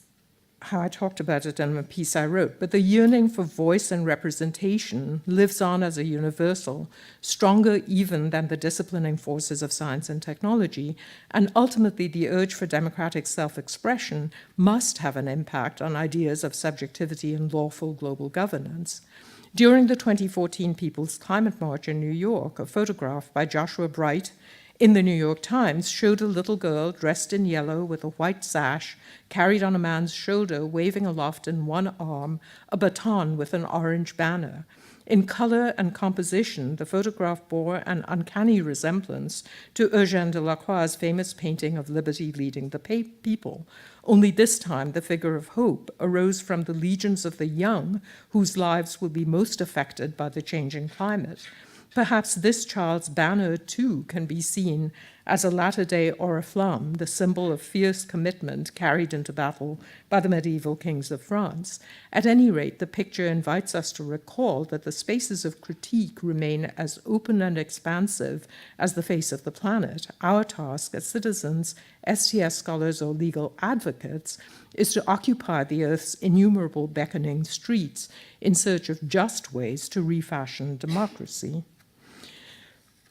how I talked about it in a piece I wrote, but the yearning for voice and representation lives on as a universal, stronger even than the disciplining forces of science and technology, and ultimately the urge for democratic self-expression must have an impact on ideas of subjectivity and lawful global governance. During the 2014 People's Climate March in New York, a photograph by Joshua Bright in the New York Times showed a little girl dressed in yellow with a white sash carried on a man's shoulder, waving aloft in one arm a baton with an orange banner. In color and composition, the photograph bore an uncanny resemblance to Eugène Delacroix's famous painting of liberty leading the people. Only this time, the figure of hope arose from the legions of the young, whose lives will be most affected by the changing climate. Perhaps this child's banner, too, can be seen as a latter-day oriflamme, the symbol of fierce commitment carried into battle by the medieval kings of France. At any rate, the picture invites us to recall that the spaces of critique remain as open and expansive as the face of the planet. Our task as citizens, STS scholars, or legal advocates is to occupy the Earth's innumerable beckoning streets in search of just ways to refashion democracy.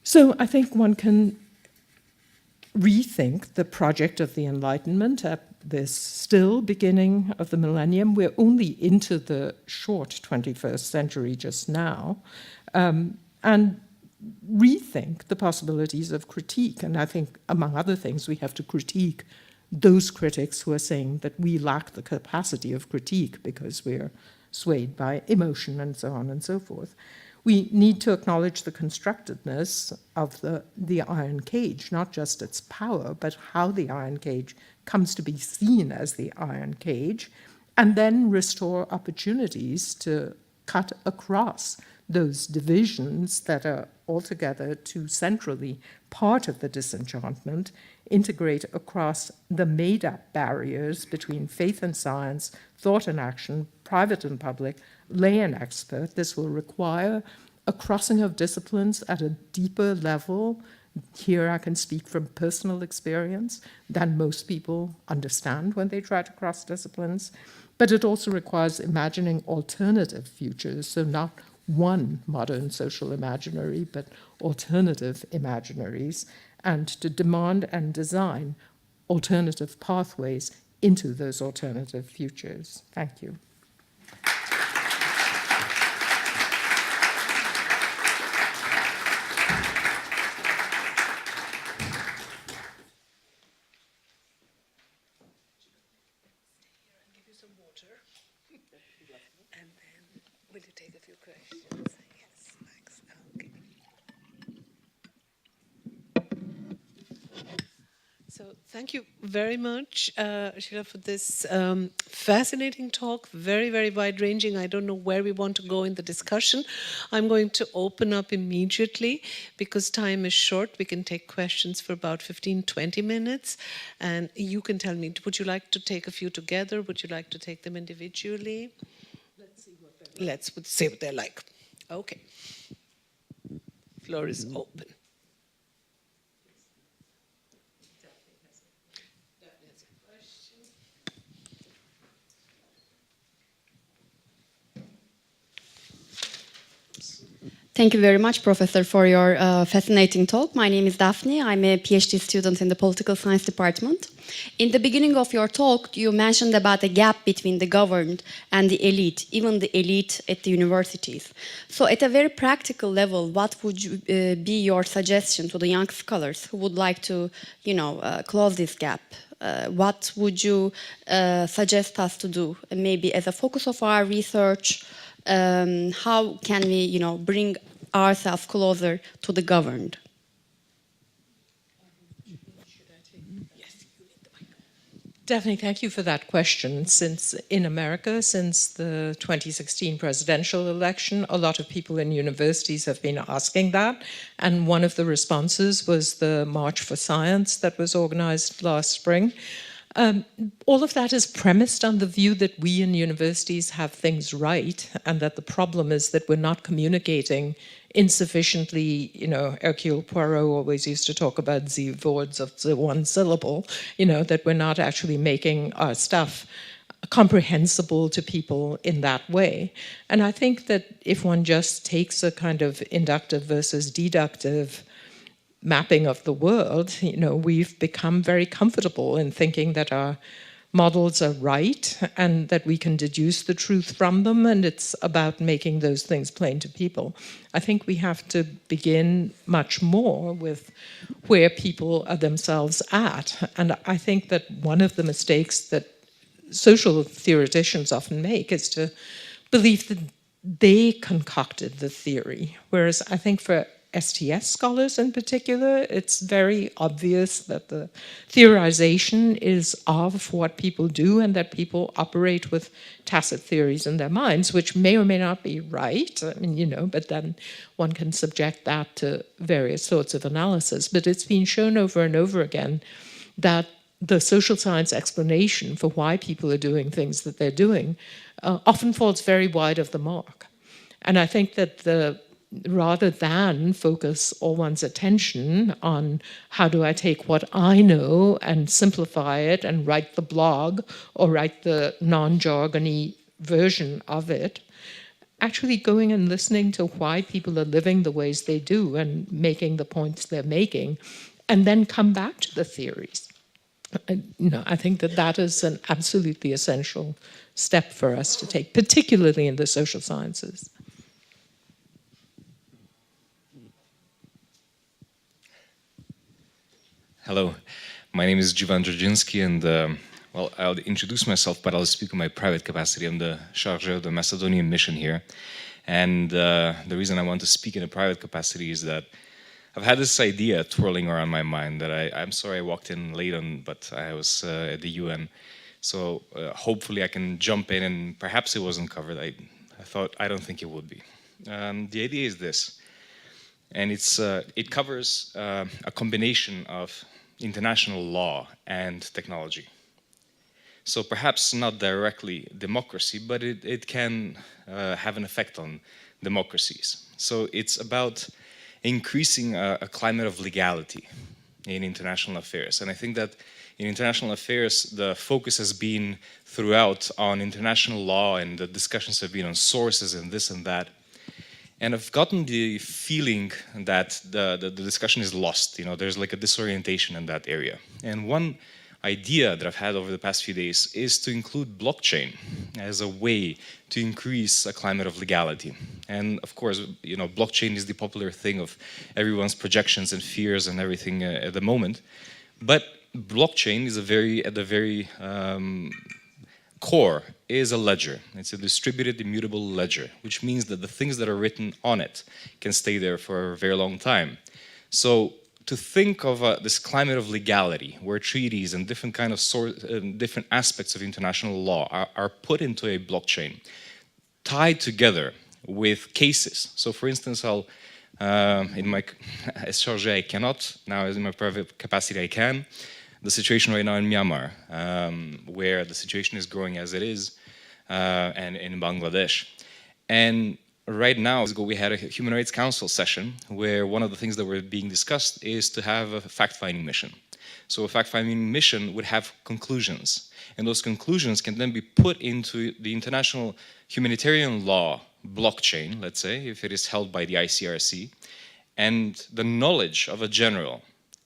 So I think one can rethink the project of the Enlightenment at this still beginning of the millennium. We're only into the short 21st century just now, and rethink the possibilities of critique. And I think, among other things, we have to critique those critics who are saying that we lack the capacity of critique because we're swayed by emotion and so on and so forth. We need to acknowledge the constructedness of the iron cage, not just its power, but how the iron cage comes to be seen as the iron cage, and then restore opportunities to cut across those divisions that are altogether too centrally part of the disenchantment, integrate across the made-up barriers between faith and science, thought and action, private and public, lay and expert. This will require a crossing of disciplines at a deeper level. Here I can speak from personal experience than most people understand when they try to cross disciplines. But it also requires imagining alternative futures, so not one modern social imaginary, but alternative imaginaries, and to demand and design alternative pathways into those alternative futures. Thank you. And then, will you take a few questions? Yes, thanks. Okay. So thank you very much, Sheila, for this fascinating talk, very, very wide-ranging. I don't know where we want to go in the discussion. I'm going to open up immediately because time is short. We can take questions for about 15, 20 minutes. And you can tell me, would you like to take a few together? Would you like to take them individually? Let's see what they're like. Okay. Floor is open. Thank you very much, Professor, for your fascinating talk. My name is Daphne. I'm a PhD student in the Political Science Department. In the beginning of your talk, you mentioned about a gap between the governed and the elite, even the elite at the universities. So at a very practical level, what would be your suggestion to the young scholars who would like to, close this gap? What would you suggest us to do? Maybe as a focus of our research, how can we, bring ourselves closer to the governed? Definitely, thank you for that question. Since in America, since the 2016 presidential election, a lot of people in universities have been asking that. And one of the responses was the March for Science that was organized last spring. All of that is premised on the view that we in universities have things right, and that the problem is that we're not communicating insufficiently. Hercule Poirot always used to talk about the words of the one syllable, that we're not actually making our stuff comprehensible to people in that way. And I think that if one just takes a kind of inductive versus deductive mapping of the world, you know, we've become very comfortable in thinking that our models are right and that we can deduce the truth from them, and it's about making those things plain to people. I think we have to begin much more with where people are themselves at. And I think that one of the mistakes that social theoreticians often make is to believe that they concocted the theory, whereas I think for STS scholars in particular, it's very obvious that the theorization is of what people do and that people operate with tacit theories in their minds, which may or may not be right. I mean, you know, but then one can subject that to various sorts of analysis. But it's been shown over and over again that the social science explanation for why people are doing things that they're doing often falls very wide of the mark. And I think that rather than focus all one's attention on how do I take what I know and simplify it and write the blog or write the non-jargony version of it, actually going and listening to why people are living the ways they do and making the points they're making, and then come back to the theories. You know, I think that that is an absolutely essential step for us to take, particularly in the social sciences. Hello, my name is Jivan Drzezinski, and well, I'll introduce myself, but I'll speak in my private capacity. I'm the chargé of the Macedonian mission here, and the reason I want to speak in a private capacity is that I've had this idea twirling around my mind that I'm sorry I walked in late on, but I was at the UN, so hopefully I can jump in, and perhaps it wasn't covered. I thought, I don't think it would be. The idea is this, and it covers a combination of international law and technology. So perhaps not directly democracy, but it can have an effect on democracies. So it's about increasing a climate of legality in international affairs. And I think that in international affairs, the focus has been throughout on international law, and the discussions have been on sources and this and that. And I've gotten the feeling that the discussion is lost. You know, there's like a disorientation in that area. And one idea that I've had over the past few days is to include blockchain as a way to increase a climate of legality. And of course, you know, blockchain is the popular thing of everyone's projections and fears and everything at the moment. But blockchain is at the very core is a ledger. It's a distributed immutable ledger, which means that the things that are written on it can stay there for a very long time. So to think of this climate of legality, where treaties and different kind of different aspects of international law are put into a blockchain, tied together with cases. So for instance, I'll in my as chargé I cannot, now as in my private capacity I can. The situation right now in Myanmar, where the situation is growing as it is, and in Bangladesh. And right now, we had a Human Rights Council session where one of the things that were being discussed is to have a fact-finding mission. So a fact-finding mission would have conclusions, and those conclusions can then be put into the international humanitarian law blockchain, let's say, if it is held by the ICRC, and the knowledge of a general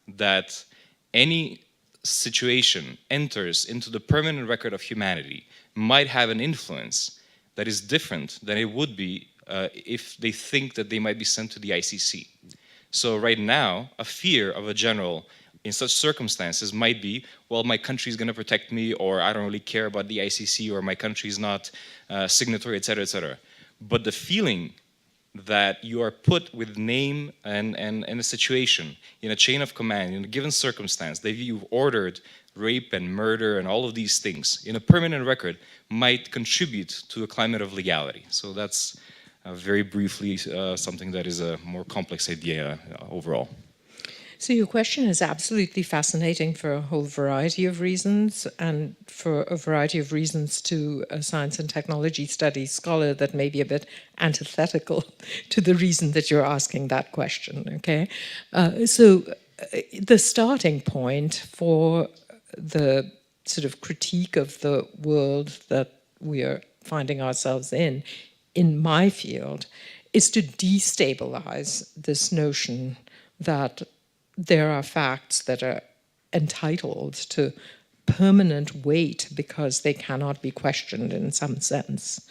that any situation enters into the permanent record of humanity might have an influence that is different than it would be if they think that they might be sent to the ICC. So right now, a fear of a general in such circumstances might be, well, my country is going to protect me, or I don't really care about the ICC, or my country is not signatory, etc., etc. But the feeling that you are put with name and a situation in a chain of command in a given circumstance, that you've ordered rape and murder and all of these things in a permanent record might contribute to a climate of legality. So that's very briefly something that is a more complex idea overall. So your question is absolutely fascinating for a whole variety of reasons, and for a variety of reasons to a science and technology studies scholar that may be a bit antithetical to the reason that you're asking that question, okay? So the starting point for the sort of critique of the world that we are finding ourselves in my field, is to destabilize this notion that there are facts that are entitled to permanent weight because they cannot be questioned in some sense.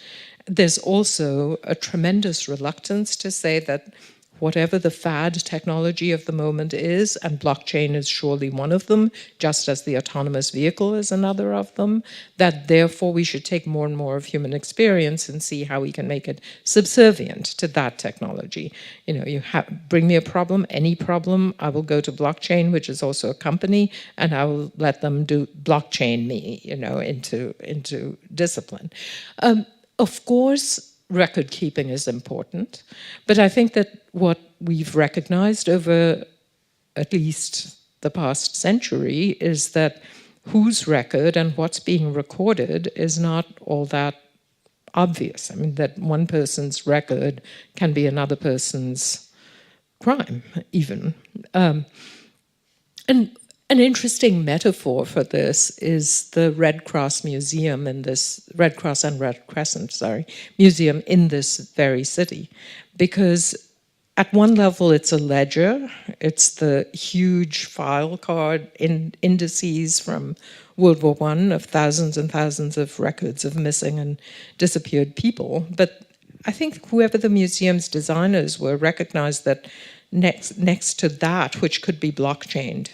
There's also a tremendous reluctance to say that whatever the fad technology of the moment is, and blockchain is surely one of them, just as the autonomous vehicle is another of them, that therefore we should take more and more of human experience and see how we can make it subservient to that technology. You know, bring me a problem, any problem, I will go to blockchain, which is also a company, and I will let them do blockchain me, you know, into discipline. Of course, record keeping is important, but I think that what we've recognized over at least the past century is that whose record and what's being recorded is not all that obvious. I mean, that one person's record can be another person's crime, even. And an interesting metaphor for this is the Red Cross Museum in this, Red Cross and Red Crescent, sorry, museum in this very city. Because at one level it's a ledger, it's the huge file card indices from World War I of thousands and thousands of records of missing and disappeared people. But I think whoever the museum's designers were recognized that next to that, which could be blockchained,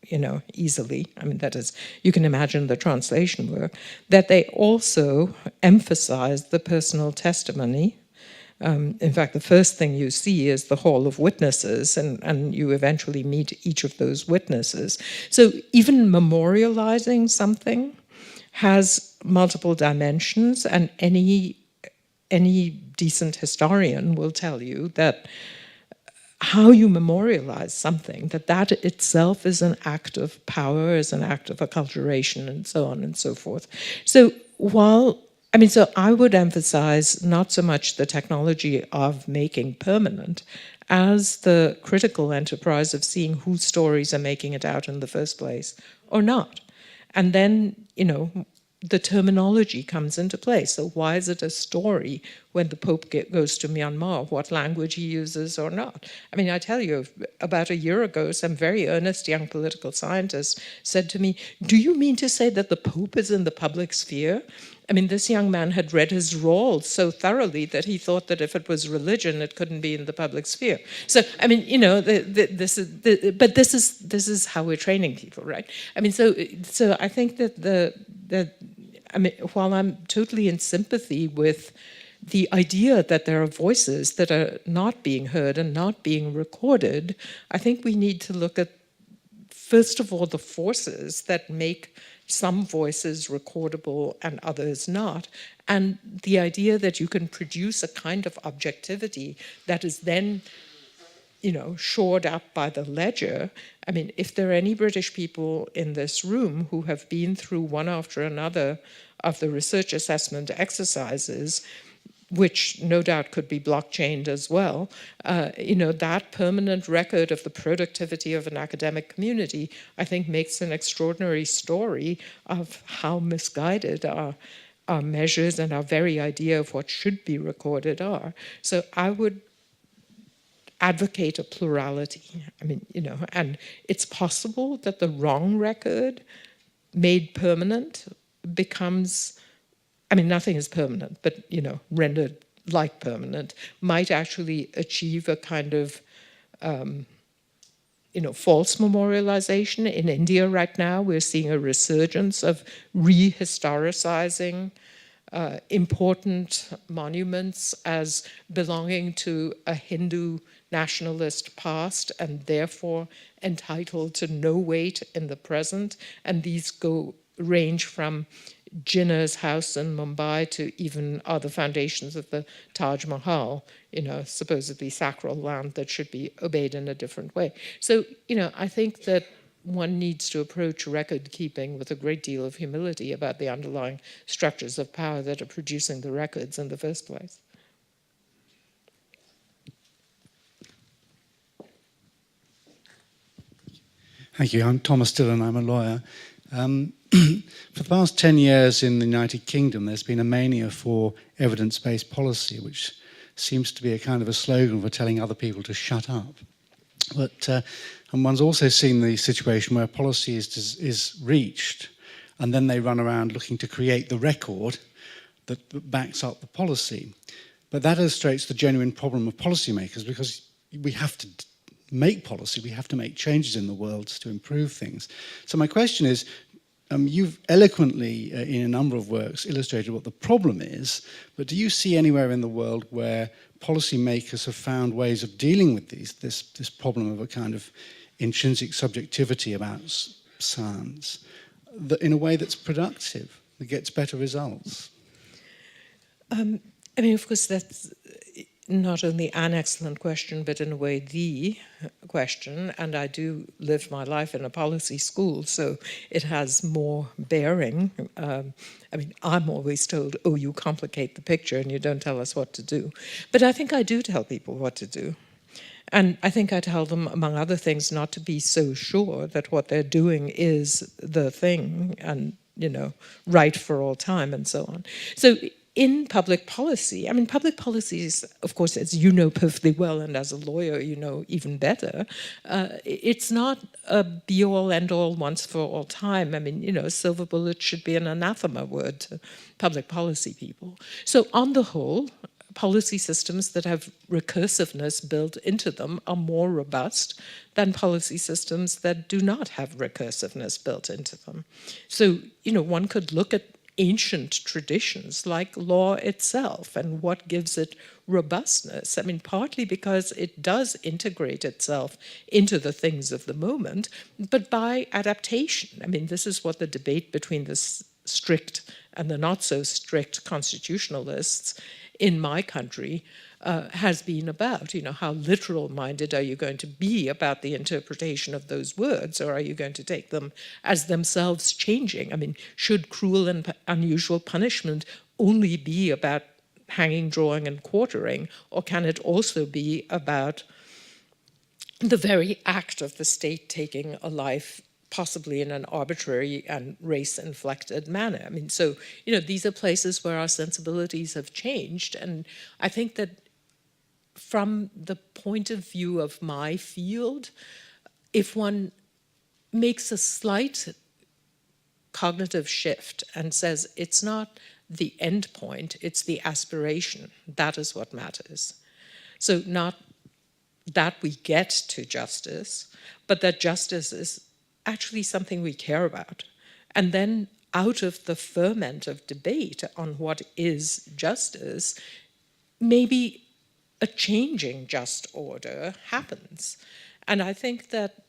you know, easily, I mean, that is, you can imagine the translation work, that they also emphasized the personal testimony. In fact, the first thing you see is the hall of witnesses, and you eventually meet each of those witnesses. So even memorializing something has multiple dimensions, and any decent historian will tell you that how you memorialize something, that itself is an act of power, is an act of acculturation, and so on and so forth. So so I would emphasize not so much the technology of making permanent as the critical enterprise of seeing whose stories are making it out in the first place or not. And then, you know, the terminology comes into play. So why is it a story when the Pope goes to Myanmar, what language he uses or not? I mean, I tell you, about a year ago, some very earnest young political scientists said to me, do you mean to say that the Pope is in the public sphere? I mean, this young man had read his Rawls so thoroughly that he thought that if it was religion, it couldn't be in the public sphere. So, I mean, you know, this is how we're training people, right? I mean, so I think that while I'm totally in sympathy with the idea that there are voices that are not being heard and not being recorded, I think we need to look at, first of all, the forces that make some voices recordable and others not, and the idea that you can produce a kind of objectivity that is then, you know, shored up by the ledger. I mean, if there are any British people in this room who have been through one after another of the research assessment exercises, which no doubt could be blockchained as well, you know, that permanent record of the productivity of an academic community, I think, makes an extraordinary story of how misguided our measures and our very idea of what should be recorded are. So I would advocate a plurality. I mean, you know, and it's possible that the wrong record made permanent becomes, I mean, nothing is permanent, but, you know, rendered like permanent, might actually achieve a kind of, you know, false memorialization. In India right now, we're seeing a resurgence of rehistoricizing important monuments as belonging to a Hindu nationalist past and therefore entitled to no weight in the present. And these range from Jinnah's house in Mumbai to even the foundations of the Taj Mahal, you know, supposedly sacral land that should be obeyed in a different way. So, you know, I think that one needs to approach record keeping with a great deal of humility about the underlying structures of power that are producing the records in the first place. Thank you. I'm Thomas Dillon. I'm a lawyer. for the past 10 years in the United Kingdom, there's been a mania for evidence-based policy, which seems to be a kind of a slogan for telling other people to shut up. But and one's also seen the situation where policy is reached, and then they run around looking to create the record that backs up the policy. But that illustrates the genuine problem of policymakers, because we have to make policy, we have to make changes in the world to improve things. So my question is, you've eloquently, in a number of works, illustrated what the problem is, but do you see anywhere in the world where policymakers have found ways of dealing with this problem of a kind of intrinsic subjectivity about science in a way that's productive, that gets better results? I mean, of course, that's not only an excellent question, but in a way the question. And I do live my life in a policy school, so it has more bearing. I mean, I'm always told, oh, you complicate the picture and you don't tell us what to do. But I think I do tell people what to do. And I think I tell them, among other things, not to be so sure that what they're doing is the thing and, you know, right for all time and so on. So in public policy, I mean, public policy is, of course, as you know perfectly well, and as a lawyer, you know even better, it's not a be-all, end-all, once for all time. I mean, you know, silver bullet should be an anathema word to public policy people. So on the whole, policy systems that have recursiveness built into them are more robust than policy systems that do not have recursiveness built into them. So, you know, one could look at ancient traditions like law itself and what gives it robustness. I mean, partly because it does integrate itself into the things of the moment, but by adaptation. I mean, this is what the debate between the strict and the not so strict constitutionalists in my country has been about. You know, how literal-minded are you going to be about the interpretation of those words, or are you going to take them as themselves changing? I mean, should cruel and unusual punishment only be about hanging, drawing, and quartering, or can it also be about the very act of the state taking a life, possibly in an arbitrary and race-inflected manner? I mean, so, you know, these are places where our sensibilities have changed, and I think that from the point of view of my field, if one makes a slight cognitive shift and says it's not the end point, it's the aspiration, that is what matters. So not that we get to justice, but that justice is actually something we care about. And then out of the ferment of debate on what is justice, maybe a changing just order happens. And I think that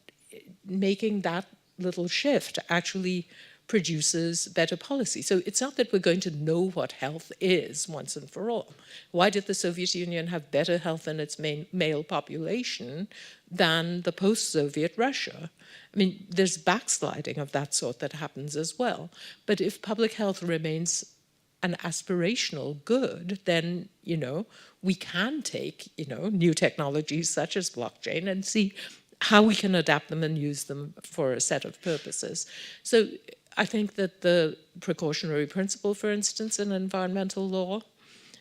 making that little shift actually produces better policy. So it's not that we're going to know what health is once and for all. Why did the Soviet Union have better health in its male population than the post-Soviet Russia? I mean, there's backsliding of that sort that happens as well. But if public health remains an aspirational good, then, you know, we can take, you know, new technologies such as blockchain and see how we can adapt them and use them for a set of purposes. So I think that the precautionary principle, for instance, in environmental law,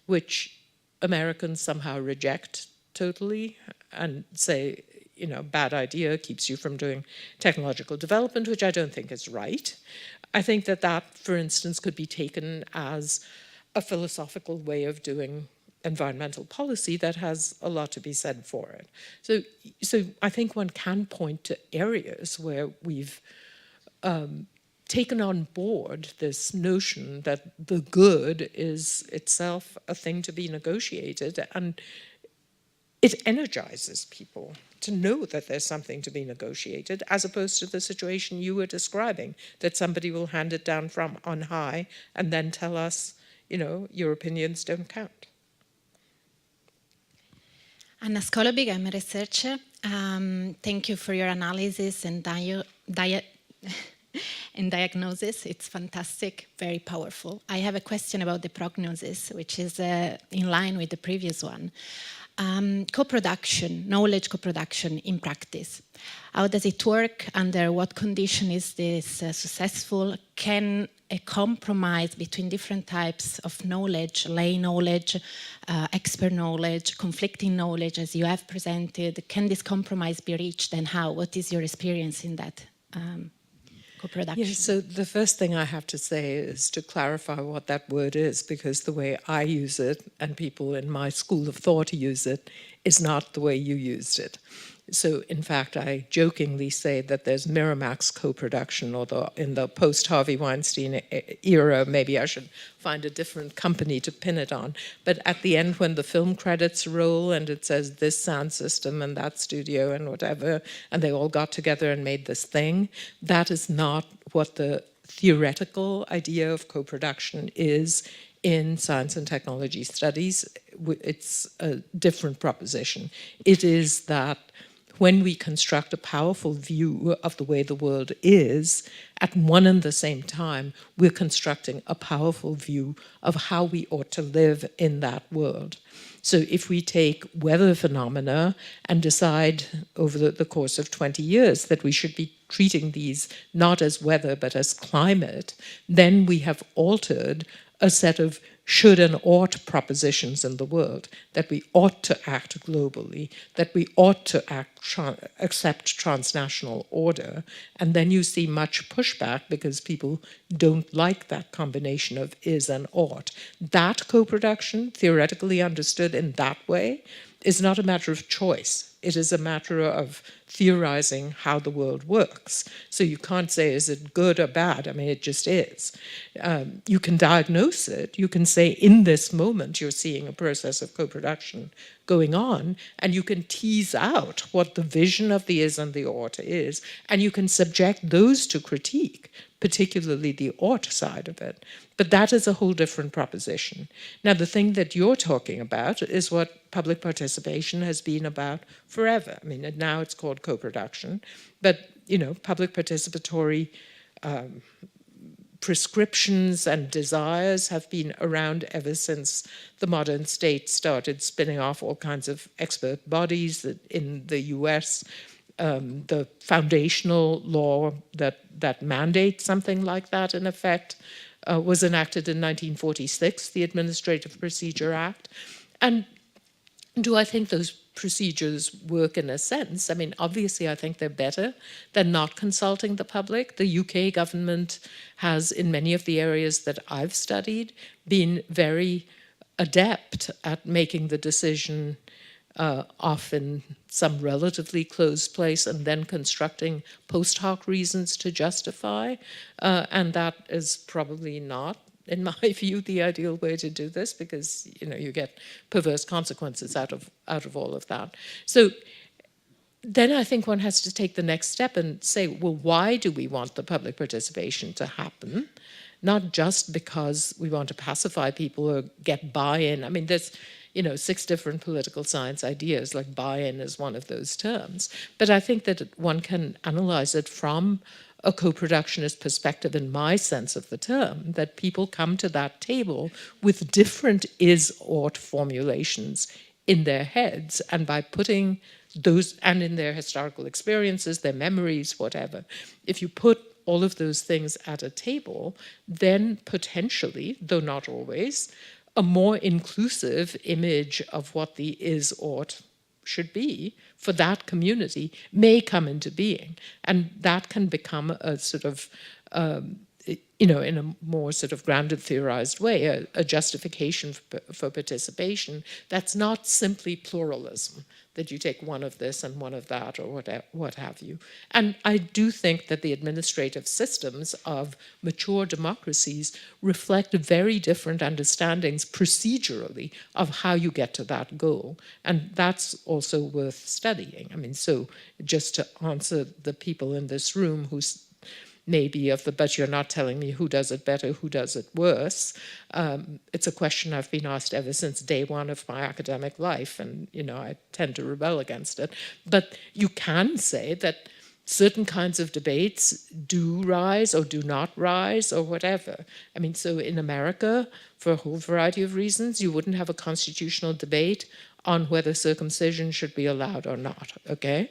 which Americans somehow reject totally and say, you know, bad idea, keeps you from doing technological development, which I don't think is right. I think that that, for instance, could be taken as a philosophical way of doing environmental policy that has a lot to be said for it. So I think one can point to areas where we've taken on board this notion that the good is itself a thing to be negotiated, and it energizes people to know that there's something to be negotiated, as opposed to the situation you were describing, that somebody will hand it down from on high and then tell us, you know, your opinions don't count. Anna Skolobig, I'm a researcher. Thank you for your analysis and diagnosis. It's fantastic, very powerful. I have a question about the prognosis, which is in line with the previous one. co-production, knowledge co-production in practice. How does it work? Under what condition is this successful? Can a compromise between different types of knowledge, lay knowledge, expert knowledge, conflicting knowledge, as you have presented, can this compromise be reached, and how? What is your experience in that co-production? Yeah, so the first thing I have to say is to clarify what that word is, because the way I use it and people in my school of thought use it is not the way you used it. So in fact, I jokingly say that there's Miramax co-production, although in the post-Harvey Weinstein era, maybe I should find a different company to pin it on. But at the end, when the film credits roll and it says this sound system and that studio and whatever, and they all got together and made this thing, that is not what the theoretical idea of co-production is in science and technology studies. It's a different proposition. It is that when we construct a powerful view of the way the world is, at one and the same time, we're constructing a powerful view of how we ought to live in that world. So if we take weather phenomena and decide over the course of 20 years that we should be treating these not as weather but as climate, then we have altered a set of should and ought propositions in the world, that we ought to act globally, that we ought to accept transnational order. And then you see much pushback because people don't like that combination of is and ought. That co-production, theoretically understood in that way, is not a matter of choice. It is a matter of theorizing how the world works. So you can't say, is it good or bad? I mean, it just is. You can diagnose it. You can say, in this moment, you're seeing a process of co-production going on, and you can tease out what the vision of the is and the ought is, and you can subject those to critique, particularly the ought side of it. But that is a whole different proposition. Now, the thing that you're talking about is what public participation has been about forever. I mean, now it's called co-production, but, you know, public participatory prescriptions and desires have been around ever since the modern state started spinning off all kinds of expert bodies. In the US, the foundational law that mandates something like that, in effect, was enacted in 1946, the Administrative Procedure Act. And do I think those procedures work in a sense? I mean, obviously, I think they're better than not consulting the public. The UK government has, in many of the areas that I've studied, been very adept at making the decision off in some relatively closed place and then constructing post hoc reasons to justify. And that is probably not, in my view, the ideal way to do this, because, you know, you get perverse consequences out of all of that. So then I think one has to take the next step and say, well, why do we want the public participation to happen? Not just because we want to pacify people or get buy-in. I mean, there's, you know, 6 different political science ideas, like buy-in is one of those terms. But I think that one can analyze it from a co-productionist perspective, in my sense of the term, that people come to that table with different is-ought formulations in their heads, and by putting those, and in their historical experiences, their memories, whatever, if you put all of those things at a table, then potentially, though not always, a more inclusive image of what the is-ought should be for that community may come into being. And that can become a sort of, you know, in a more sort of grounded, theorized way, a justification for participation that's not simply pluralism, that you take one of this and one of that, or what have you. And I do think that the administrative systems of mature democracies reflect very different understandings procedurally of how you get to that goal. And that's also worth studying. I mean, so just to answer the people in this room who's maybe of the, but you're not telling me who does it better, who does it worse. It's a question I've been asked ever since day one of my academic life, and, you know, I tend to rebel against it. But you can say that certain kinds of debates do rise or do not rise or whatever. I mean, so in America, for a whole variety of reasons, you wouldn't have a constitutional debate on whether circumcision should be allowed or not, okay?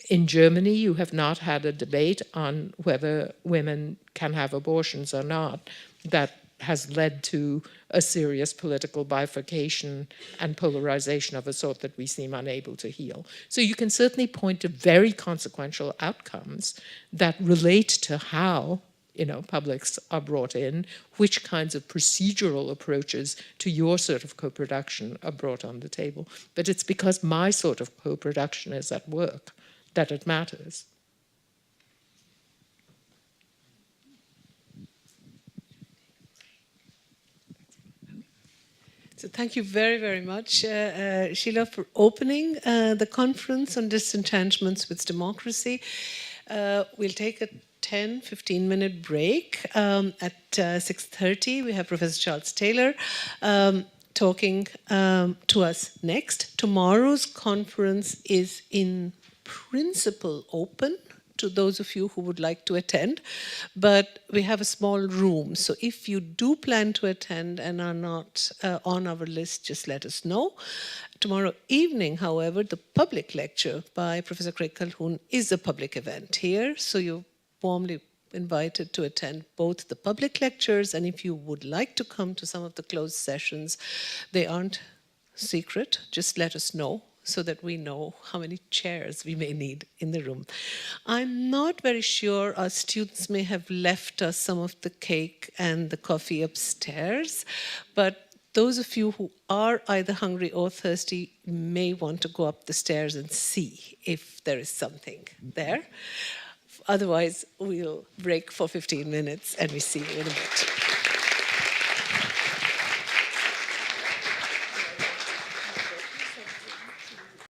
In Germany, you have not had a debate on whether women can have abortions or not. That has led to a serious political bifurcation and polarization of a sort that we seem unable to heal. So you can certainly point to very consequential outcomes that relate to how, you know, publics are brought in, which kinds of procedural approaches to your sort of co-production are brought on the table. But it's because my sort of co-production is at work that it matters. So thank you very, very much, Sheila, for opening the conference on disenchantments with democracy. We'll take a 10-15-minute break. At 6:30, we have Professor Charles Taylor talking to us next. Tomorrow's conference is in principle open to those of you who would like to attend, but we have a small room. So if you do plan to attend and are not on our list, just let us know. Tomorrow evening, however, the public lecture by Professor Craig Calhoun is a public event here, so you're warmly invited to attend both the public lectures, and if you would like to come to some of the closed sessions, they aren't secret, just let us know, so that we know how many chairs we may need in the room. I'm not very sure, our students may have left us some of the cake and the coffee upstairs, but those of you who are either hungry or thirsty may want to go up the stairs and see if there is something there. Otherwise, we'll break for 15 minutes and we see you in a bit.